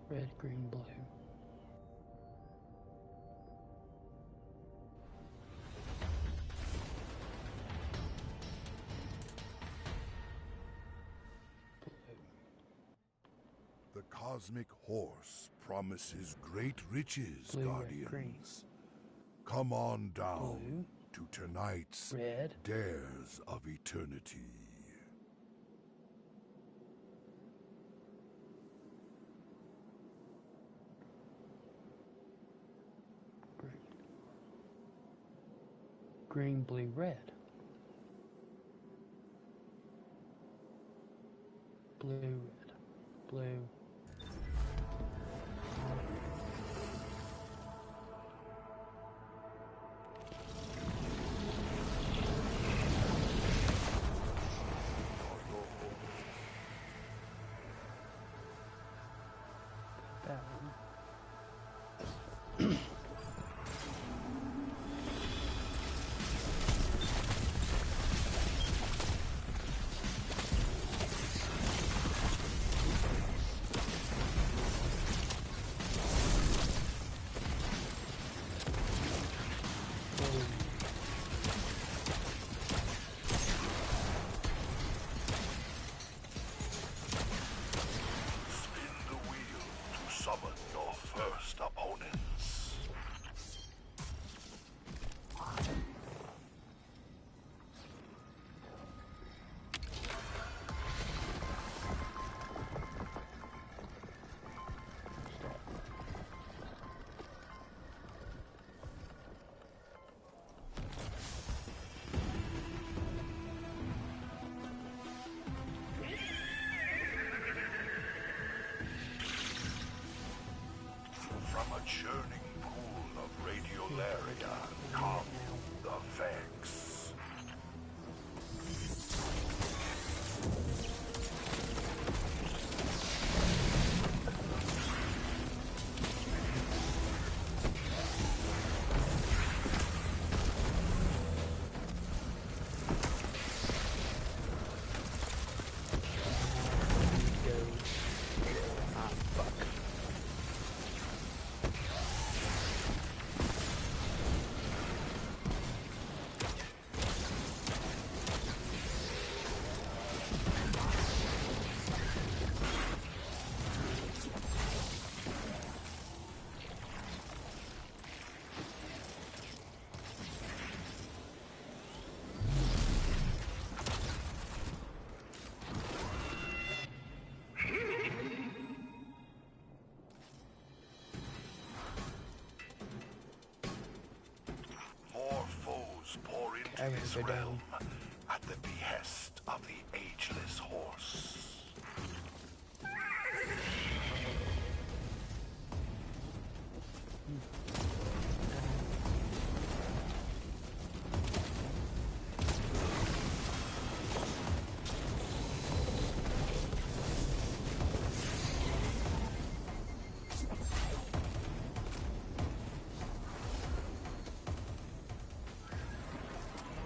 Red, green, blue. The cosmic horse promises great riches, Blue, red, Guardians. green. Come on down Blue. to tonight's Red. Dares of Eternity. Green, blue, red. Blue, red. Blue. That one. Spin the wheel to summon your first opponents. From a churning pool of radiolaria come the Vex. to Every his day. realm at the behest of the ageless horse.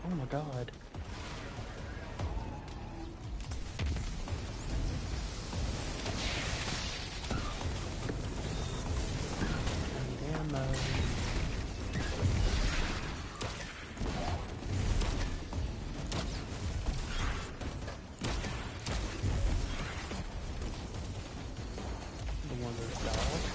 Oh my god. I need ammo. The one that's dogs.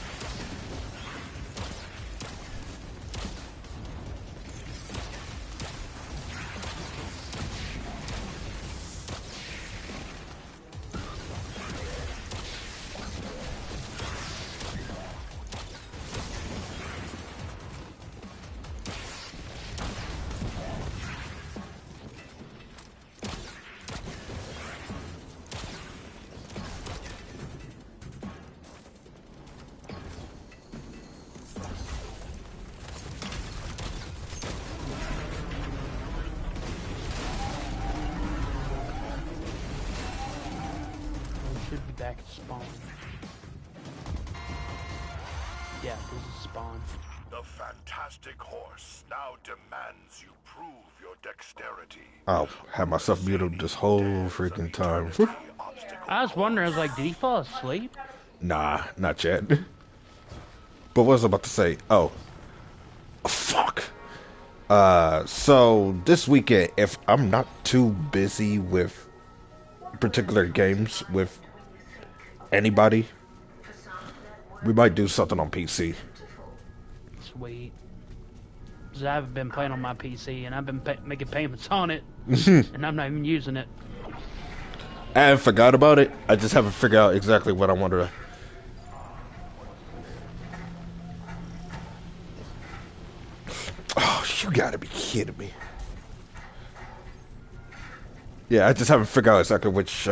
Should be back at spawn. Yeah, this is spawn. The fantastic horse now demands you prove your dexterity. I'll have myself muted this whole freaking time. I was wondering, I was like, did he fall asleep? Nah, not yet. But what was I about to say? Oh, fuck. So this weekend, if I'm not too busy with particular games with anybody, we might do something on PC. Sweet. 'Cause I haven't been playing on my PC, and I've been making payments on it, and I'm not even using it. I haven't forgot about it. I just haven't figured out exactly what I want to. Oh, you gotta be kidding me. Yeah, I just haven't figured out exactly which,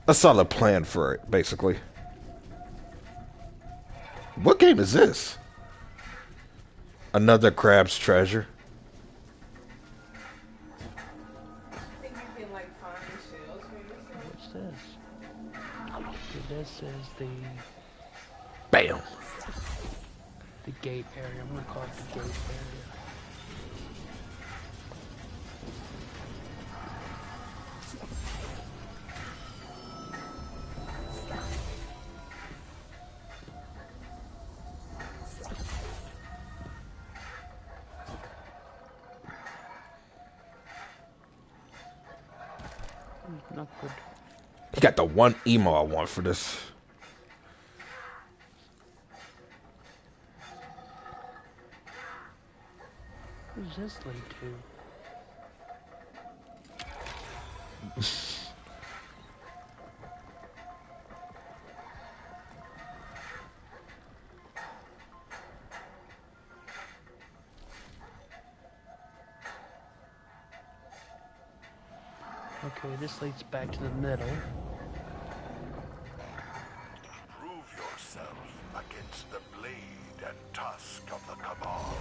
a solid plan for it, basically. What game is this? Another Crab's Treasure. I think you can like find shells for yourself. What's this? Okay, this is Bam. the gate area. I'm gonna call it the gate area. Not good. He got the one emo I want for this. Who's this lead to? Okay, this leads back to the middle. Prove yourself against the blade and tusk of the Cabal.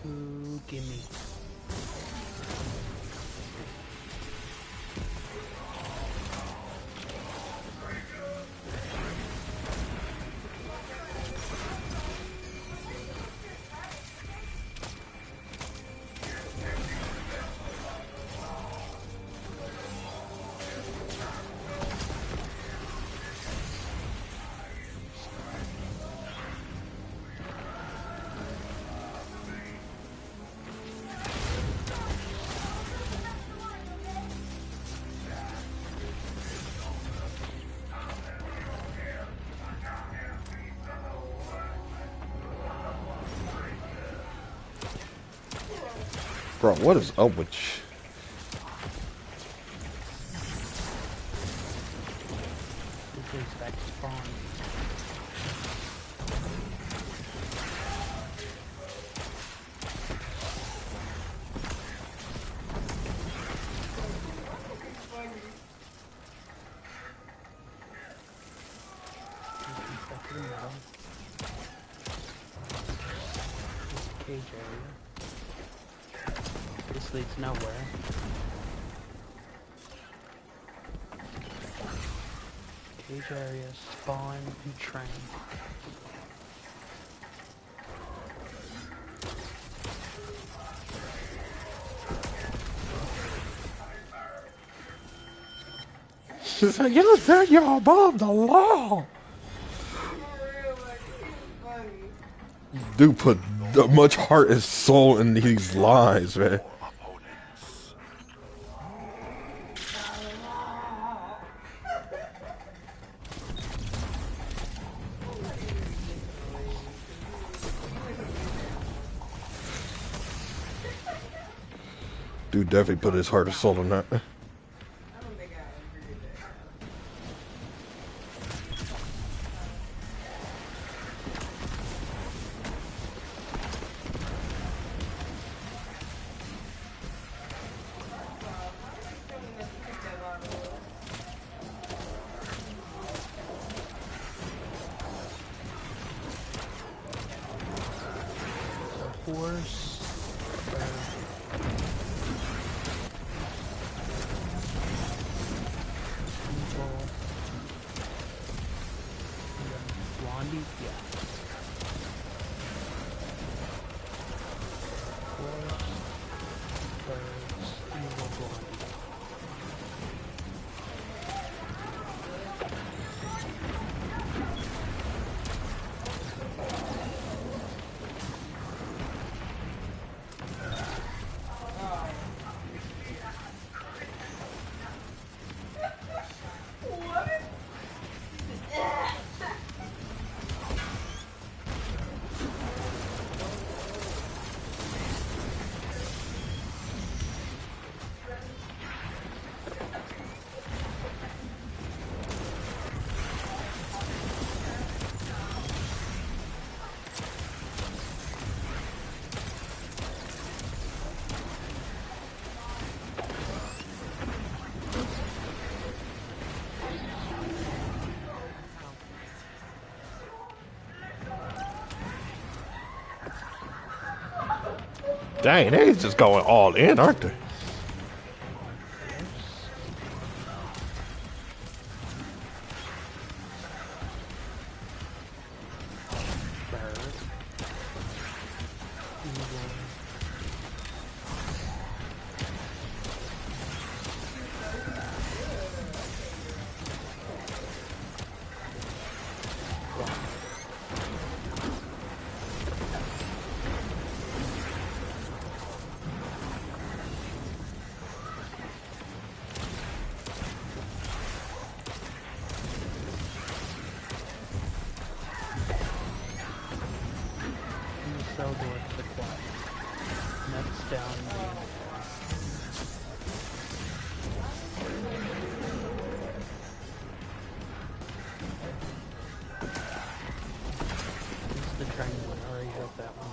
Ooh, gimme. Bro, what is up with you? This leads back to spawn. Cage area. This leads nowhere. Cage area, spawn, and train. She's like, you think you're above the law. Dude put much heart and soul in these lies, man. Dude definitely put his heart and soul in that. Horse. Blondie? Yeah. Horse. Birds. Evil Blondie. Dang, they just going all in, aren't they? Cell door to the quad. Next down the this is the train one. I already built that one.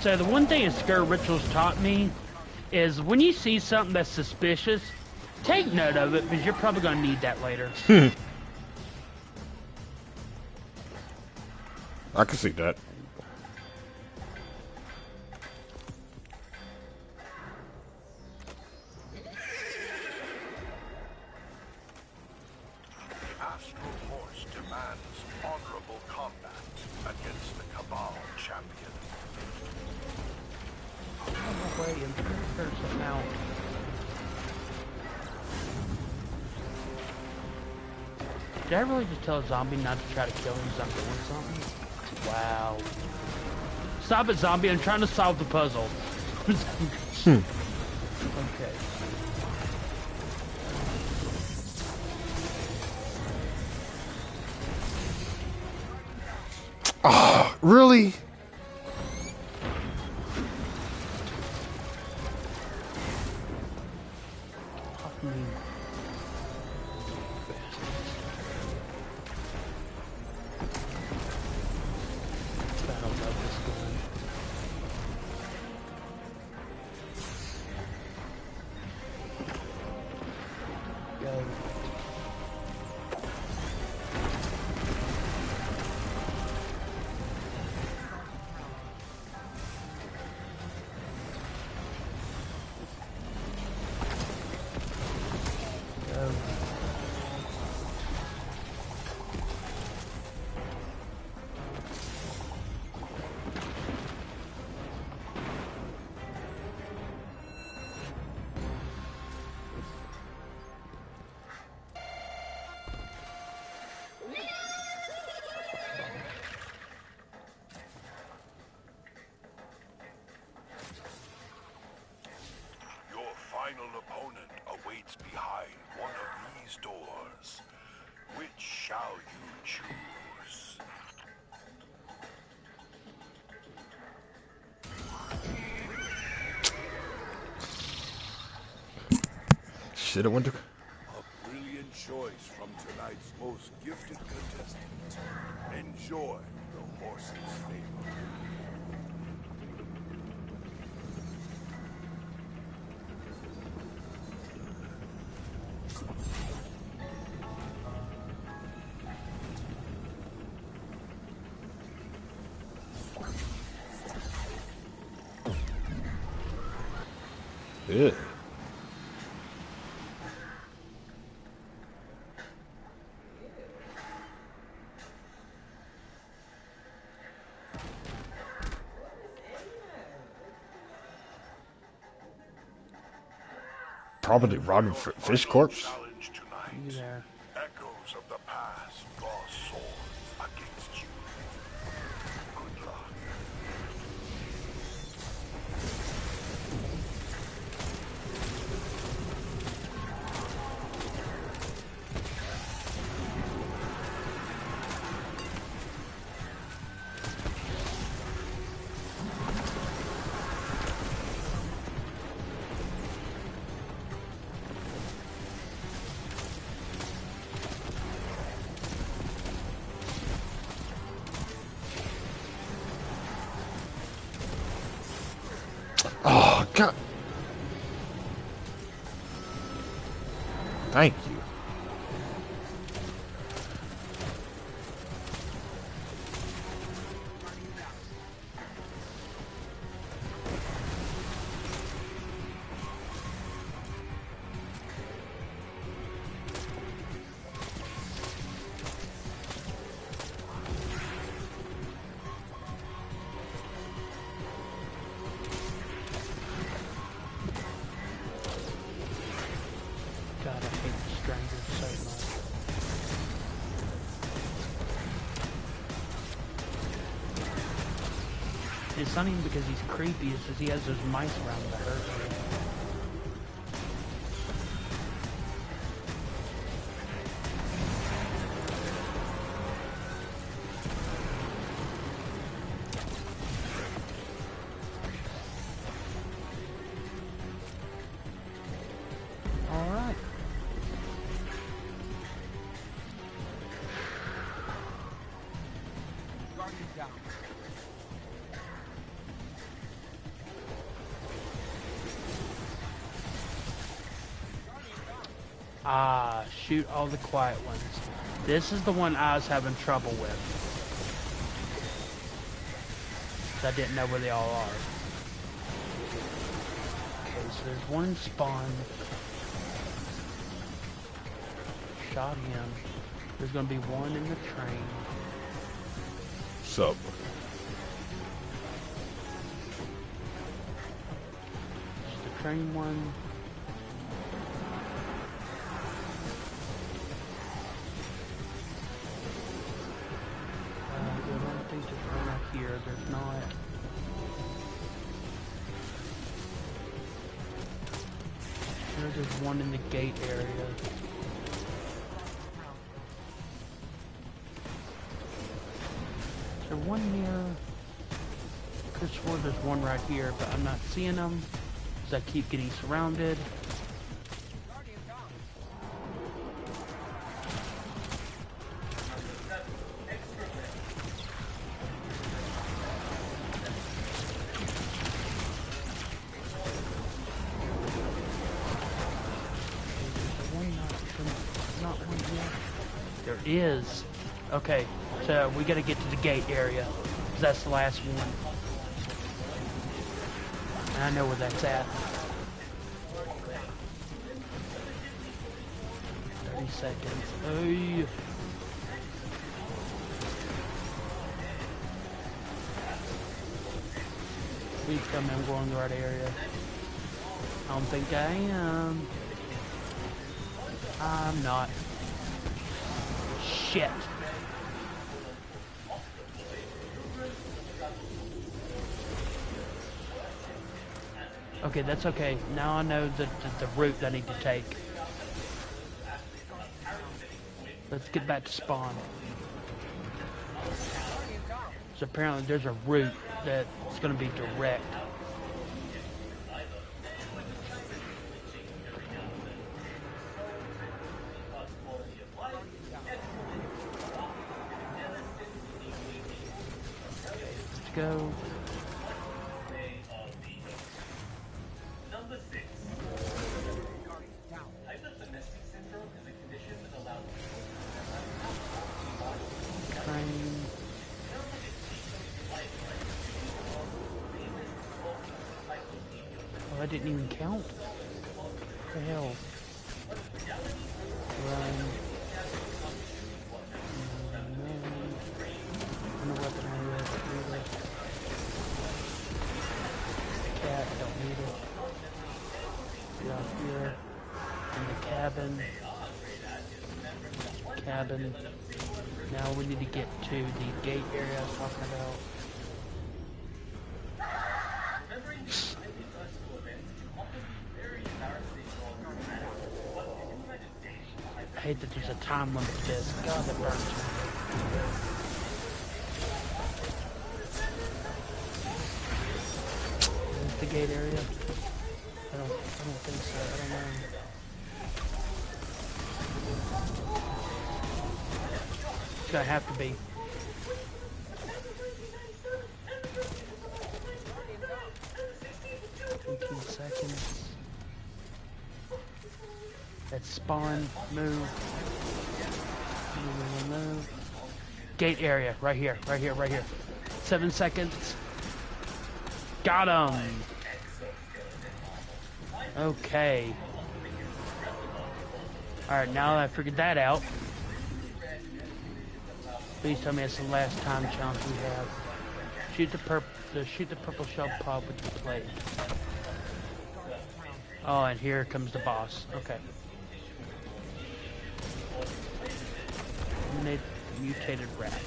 So the one thing that Skirt Rituals taught me is when you see something that's suspicious, take note of it because you're probably going to need that later. I can see that. Astral Horse demands honorable combat against the Cabal champion. No way, I'm sure something out. Did I really just tell a zombie not to try to kill him because I'm doing something? Wow. Stop it, zombie. I'm trying to solve the puzzle. Okay. Ah, really? Fuck me. shall you choose? Should have went to. A brilliant choice from tonight's most gifted contestant. Enjoy the horse's favor. Yeah. Probably rotten fish corpse. Challenge tonight. You there. Echoes of the past draw swords against you. Good luck. Oh God! Thank you. God, I hate the Stranger so much. It's not even because he's creepy, it's because he has those mice around to hurt me. Alright. Ah, shoot all the quiet ones. This is the one I was having trouble with. I didn't know where they all are. Okay, so there's one in spawn. Shot him. There's gonna be one in the train. Sup? There's the train one. I don't think there's one right here. There's not. There's one in the gate area. Is there one near? I could swear there's one right here, but I'm not seeing them because I keep getting surrounded. There is. Okay, so we gotta get to the gate area, 'cause that's the last one. And I know where that's at. 30 seconds. Hey. Please tell me I'm going in the right area. I don't think I am. I'm not. Shit. Okay, that's okay. Now I know the route I need to take. Let's get back to spawn. So apparently there's a route that's going to be direct. Let's go. Oh, I didn't even count. What the hell? Run. No weapon area. Need it. Cat, don't need it. Get out here. In the cabin. Cabin. Now we need to get to the gate area I was talking about. I hate that there's a time limit to this. God, that burns me. Is this the gate area? I don't think so. I don't know. It's gonna have to be. Seconds. Let's spawn, move. Move. Gate area, right here, right here, right here. 7 seconds. Got him. Okay. Alright, now that I figured that out. Please tell me it's the last time challenge we have. Shoot the purple shell pod with the plate. Oh, and here comes the boss. Okay. Mutated rat.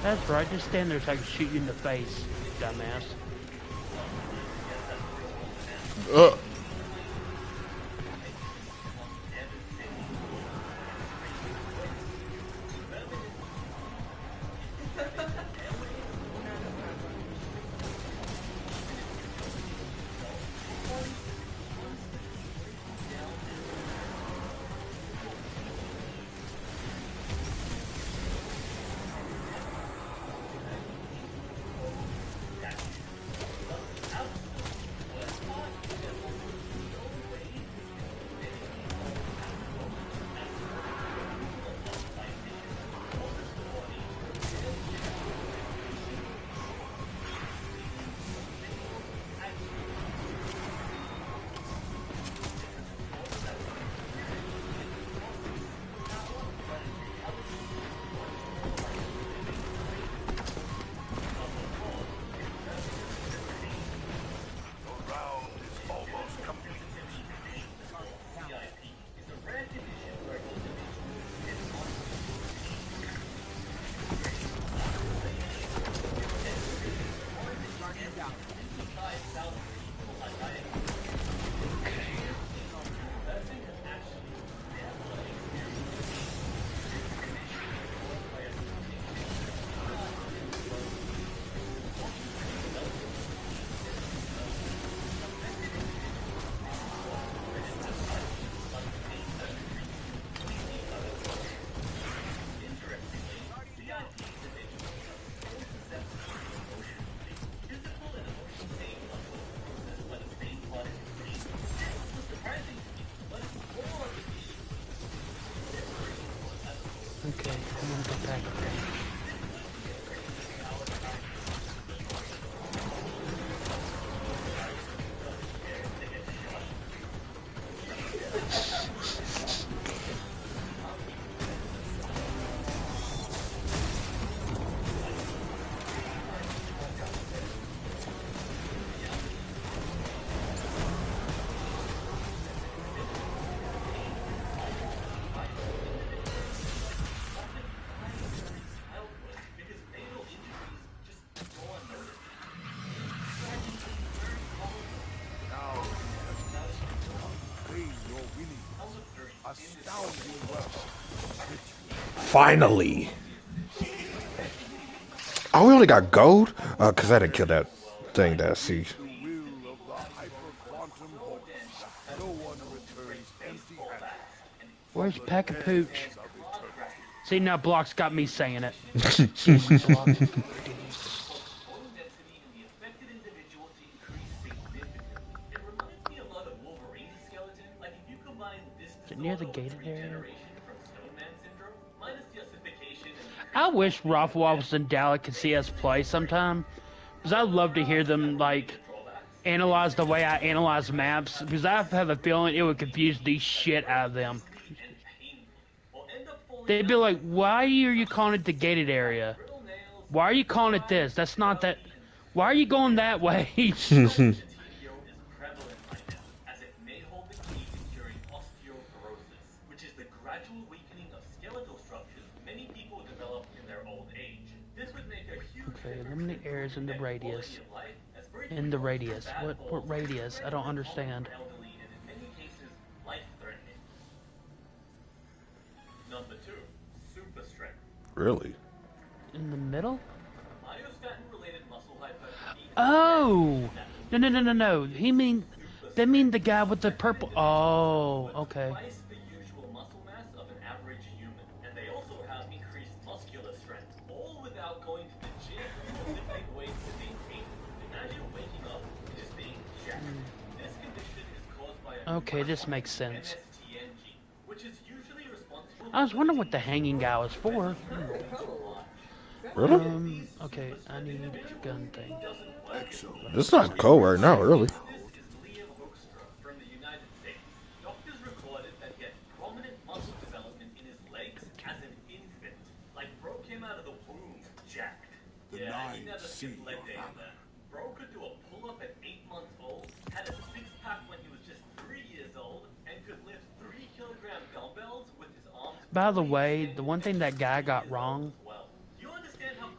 That's right, just stand there so I can shoot you in the face, dumbass. Ugh. Okay, I'm gonna get back there. Finally. Oh, we only got gold? Cause I didn't kill that thing that I see. Where's Pack a Pooch? See, now Block's got me saying it. Is it near the gated area? I wish Rothwell and Dalek could see us play sometime. Because I'd love to hear them, like, analyze the way I analyze maps. Because I have a feeling it would confuse the shit out of them. They'd be like, why are you calling it the gated area? Why are you calling it this? That's not that... Why are you going that way? Okay, eliminate areas in the radius. In the radius. What radius? I don't understand. Number 2, super strength. Really? In the middle? Myostatin-related muscle hypertrophy. Oh! No. They mean the guy with the purple. Oh, okay. Twice the usual muscle mass of an average human, and they also have increased muscular strength, all without going to the gym or lifting weights to maintain. Imagine waking up and just being jacked. This condition is caused by a Okay, this makes sense. NSTN gene, which is usually responsible. I was wondering what the hanging guy was for. Really? Okay, I need a gun thing. It's not cold right now, really. This is Liam Hoekstra from the United States. Doctors recorded that he had prominent muscle development in his legs as an infant. Like, bro came out of the womb jacked. Yeah, he never skipped leg day in that. Bro could do a pull-up at 8 months old, had a six-pack when he was just 3 years old, and could lift 3-kilogram dumbbells with his arms. By the way, the one thing that guy got wrong,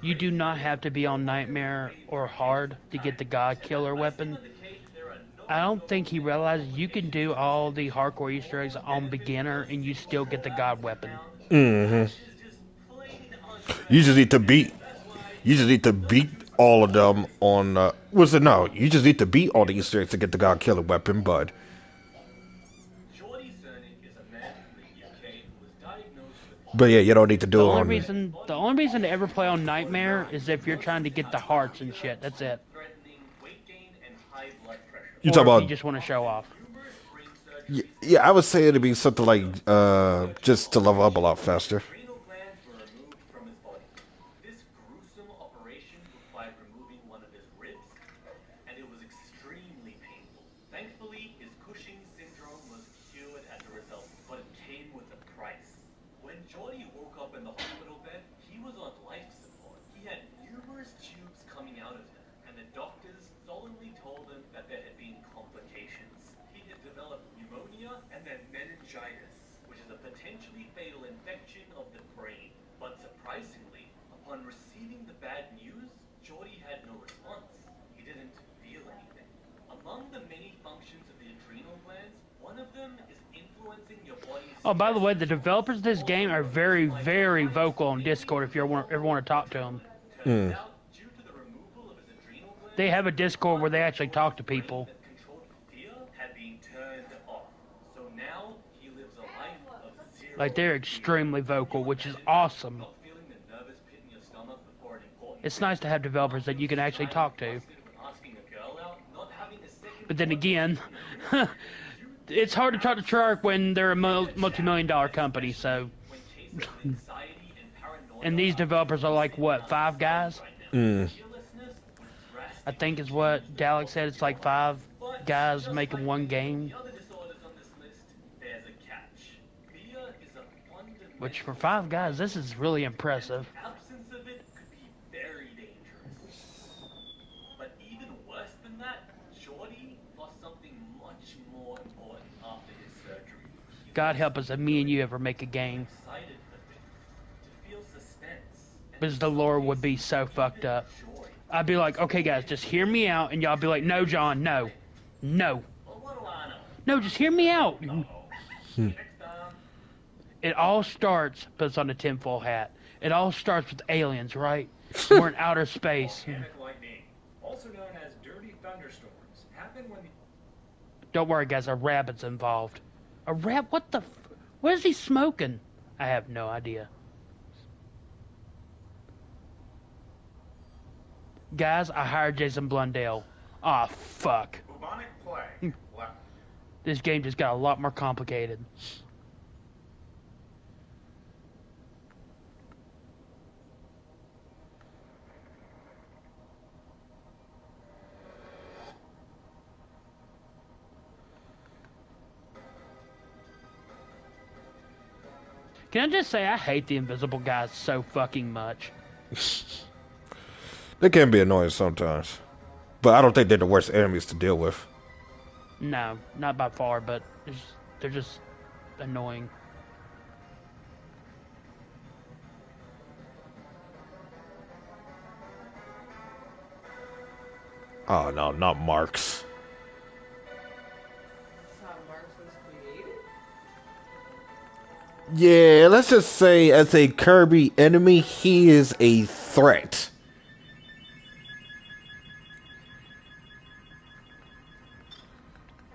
you do not have to be on Nightmare or Hard to get the God Killer weapon. I don't think he realizes you can do all the hardcore Easter eggs on beginner and you still get the God weapon. Mm-hmm. You just need to beat all of them on, no, you just need to beat all the Easter eggs to get the God Killer weapon, bud. But yeah, you don't need to do it on... The only reason to ever play on Nightmare is if you're trying to get the hearts and shit. That's it. You talk about... you just want to show off. Yeah, I would say it'd be something like, just to level up a lot faster. Which is a potentially fatal infection of the brain. But surprisingly, upon receiving the bad news, Geordie had no response. He didn't feel anything. Among the many functions of the adrenal glands, one of them is influencing your body's... Oh, by the way, the developers of this game are very, very vocal on Discord if you ever want to talk to them. They have a Discord where they actually talk to people. Like, they're extremely vocal, which is awesome. It's nice to have developers that you can actually talk to. But then again, it's hard to talk to Treyarch when they're a multi-million-dollar company, so... And these developers are like, what, 5 guys? I think is what Dalek said, it's like 5 guys making one game. Which, for 5 guys, this is really impressive. Absence of it could be very dangerous. But even worse than that, Geordie lost something much more important after his surgery. God help us if me and you ever make a game. Excited to feel suspense. Because the lore would be so fucked up. I'd be like, okay guys, just hear me out, and y'all be like, no John, no. No. Well, what do I know? No, just hear me out. Next time. it all starts, puts on a tinfoil hat. It all starts with aliens, right? We're in outer space. Volcanic lightning, also known as dirty thunderstorms, happen when the Don't worry, guys. A rabbit's involved. A rabbit? What the? What is he smoking? I have no idea. Guys, I hired Jason Blundell. Aw, fuck. bubonic plague. This game just got a lot more complicated. Can I just say I hate the invisible guys so fucking much. They can be annoying sometimes. But I don't think they're the worst enemies to deal with. No, not by far, but they're just annoying. Oh no, not Marks. That's how Marx was created. Yeah, let's just say as a Kirby enemy, he is a threat.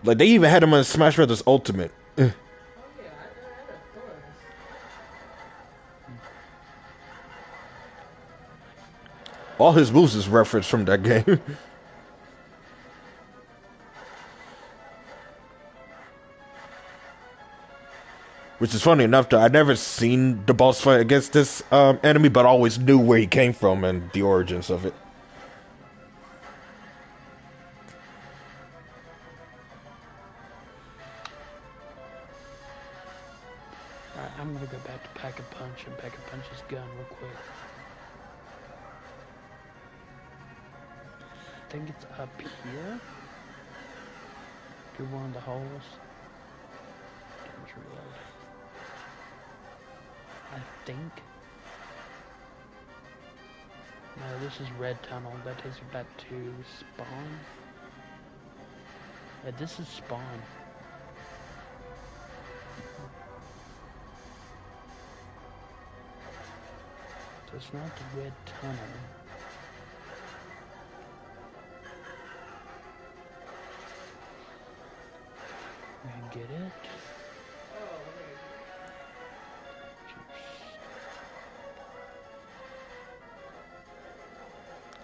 Like, they even had him on Smash Brothers Ultimate. Oh yeah, I thought All his moves is referenced from that game. Which is funny enough, though, I never seen the boss fight against this enemy, but I always knew where he came from and the origins of it. Alright, I'm gonna go back to Pack-a-Punch and Pack-a-Punch's gun real quick. I think it's up here. Through one of the holes. Damage reload. I think. No, this is Red Tunnel. That takes me back to Spawn. Yeah, this is Spawn. So it's not the Red Tunnel. We can get it.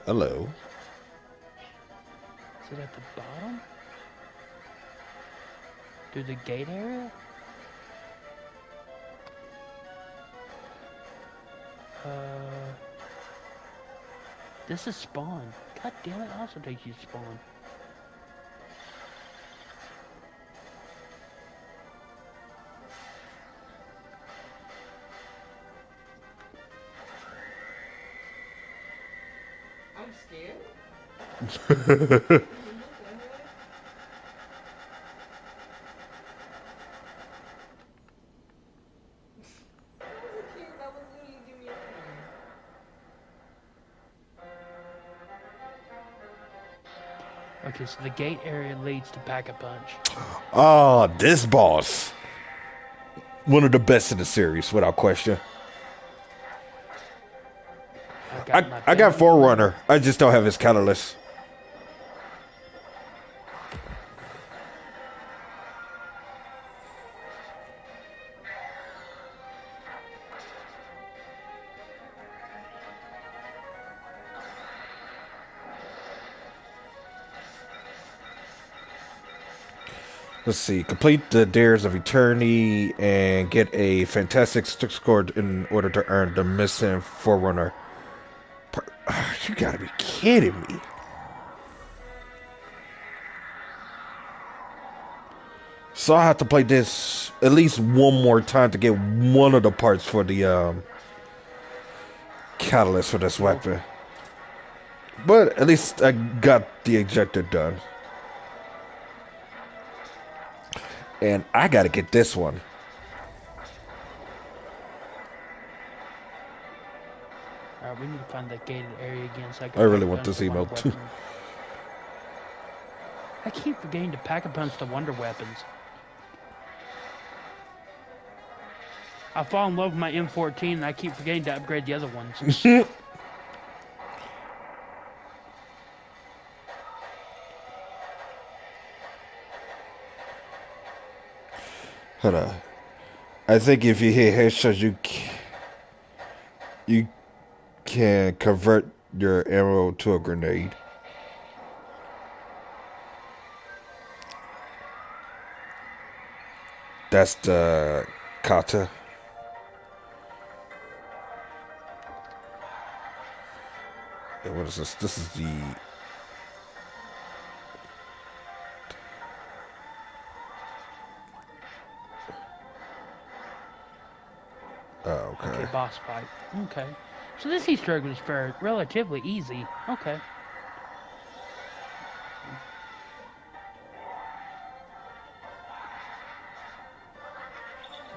Hello. Is it at the bottom? Through the gate area? This is Spawn. God damn it, I also take you to Spawn. I'm scared. That was literally give me a Okay, so the gate area leads to Pack-a-Punch. Oh, this boss. One of the best in the series, without question. I got Forerunner. I just don't have his catalyst. Let's see. Complete the Dares of Eternity and get a fantastic stick score in order to earn the missing Forerunner. You gotta be kidding me. So I have to play this at least one more time to get one of the parts for the catalyst for this weapon. But at least I got the ejector done. And I gotta get this one. Alright, we need to find that gated area again so I can I really pack a want punch this the wonder emote. weapons. I keep forgetting to Pack-a-Punch the wonder weapons. I fall in love with my M14 and I keep forgetting to upgrade the other ones. Hold on. I think if you hit headshots, you can convert your arrow to a grenade. That's the kata. And what is this? This is the... Oh, okay. Okay, boss fight. Okay. So this Easter egg was relatively easy. Okay.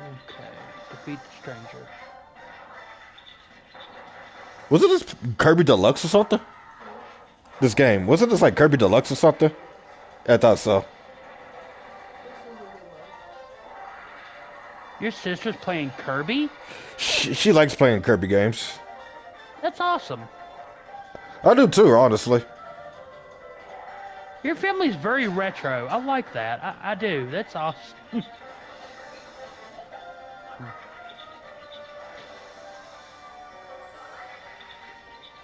Okay. Defeat the stranger. Wasn't this Kirby Deluxe or something? This game. Wasn't this like Kirby Deluxe or something? I thought so. Your sister's playing Kirby? She likes playing Kirby games. That's awesome. I do too, honestly. Your family's very retro. I like that. I do. That's awesome.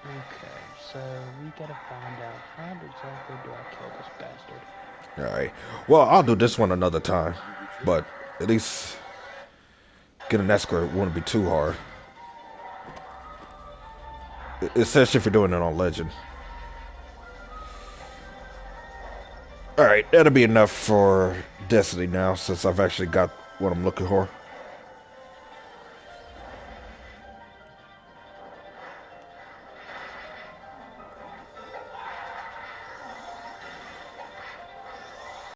Okay, so we gotta find out how exactly do I kill this bastard. Alright. Well, I'll do this one another time. But at least getting an escort wouldn't be too hard. Especially if you're doing it on Legend. Alright, that'll be enough for Destiny now, since I've actually got what I'm looking for.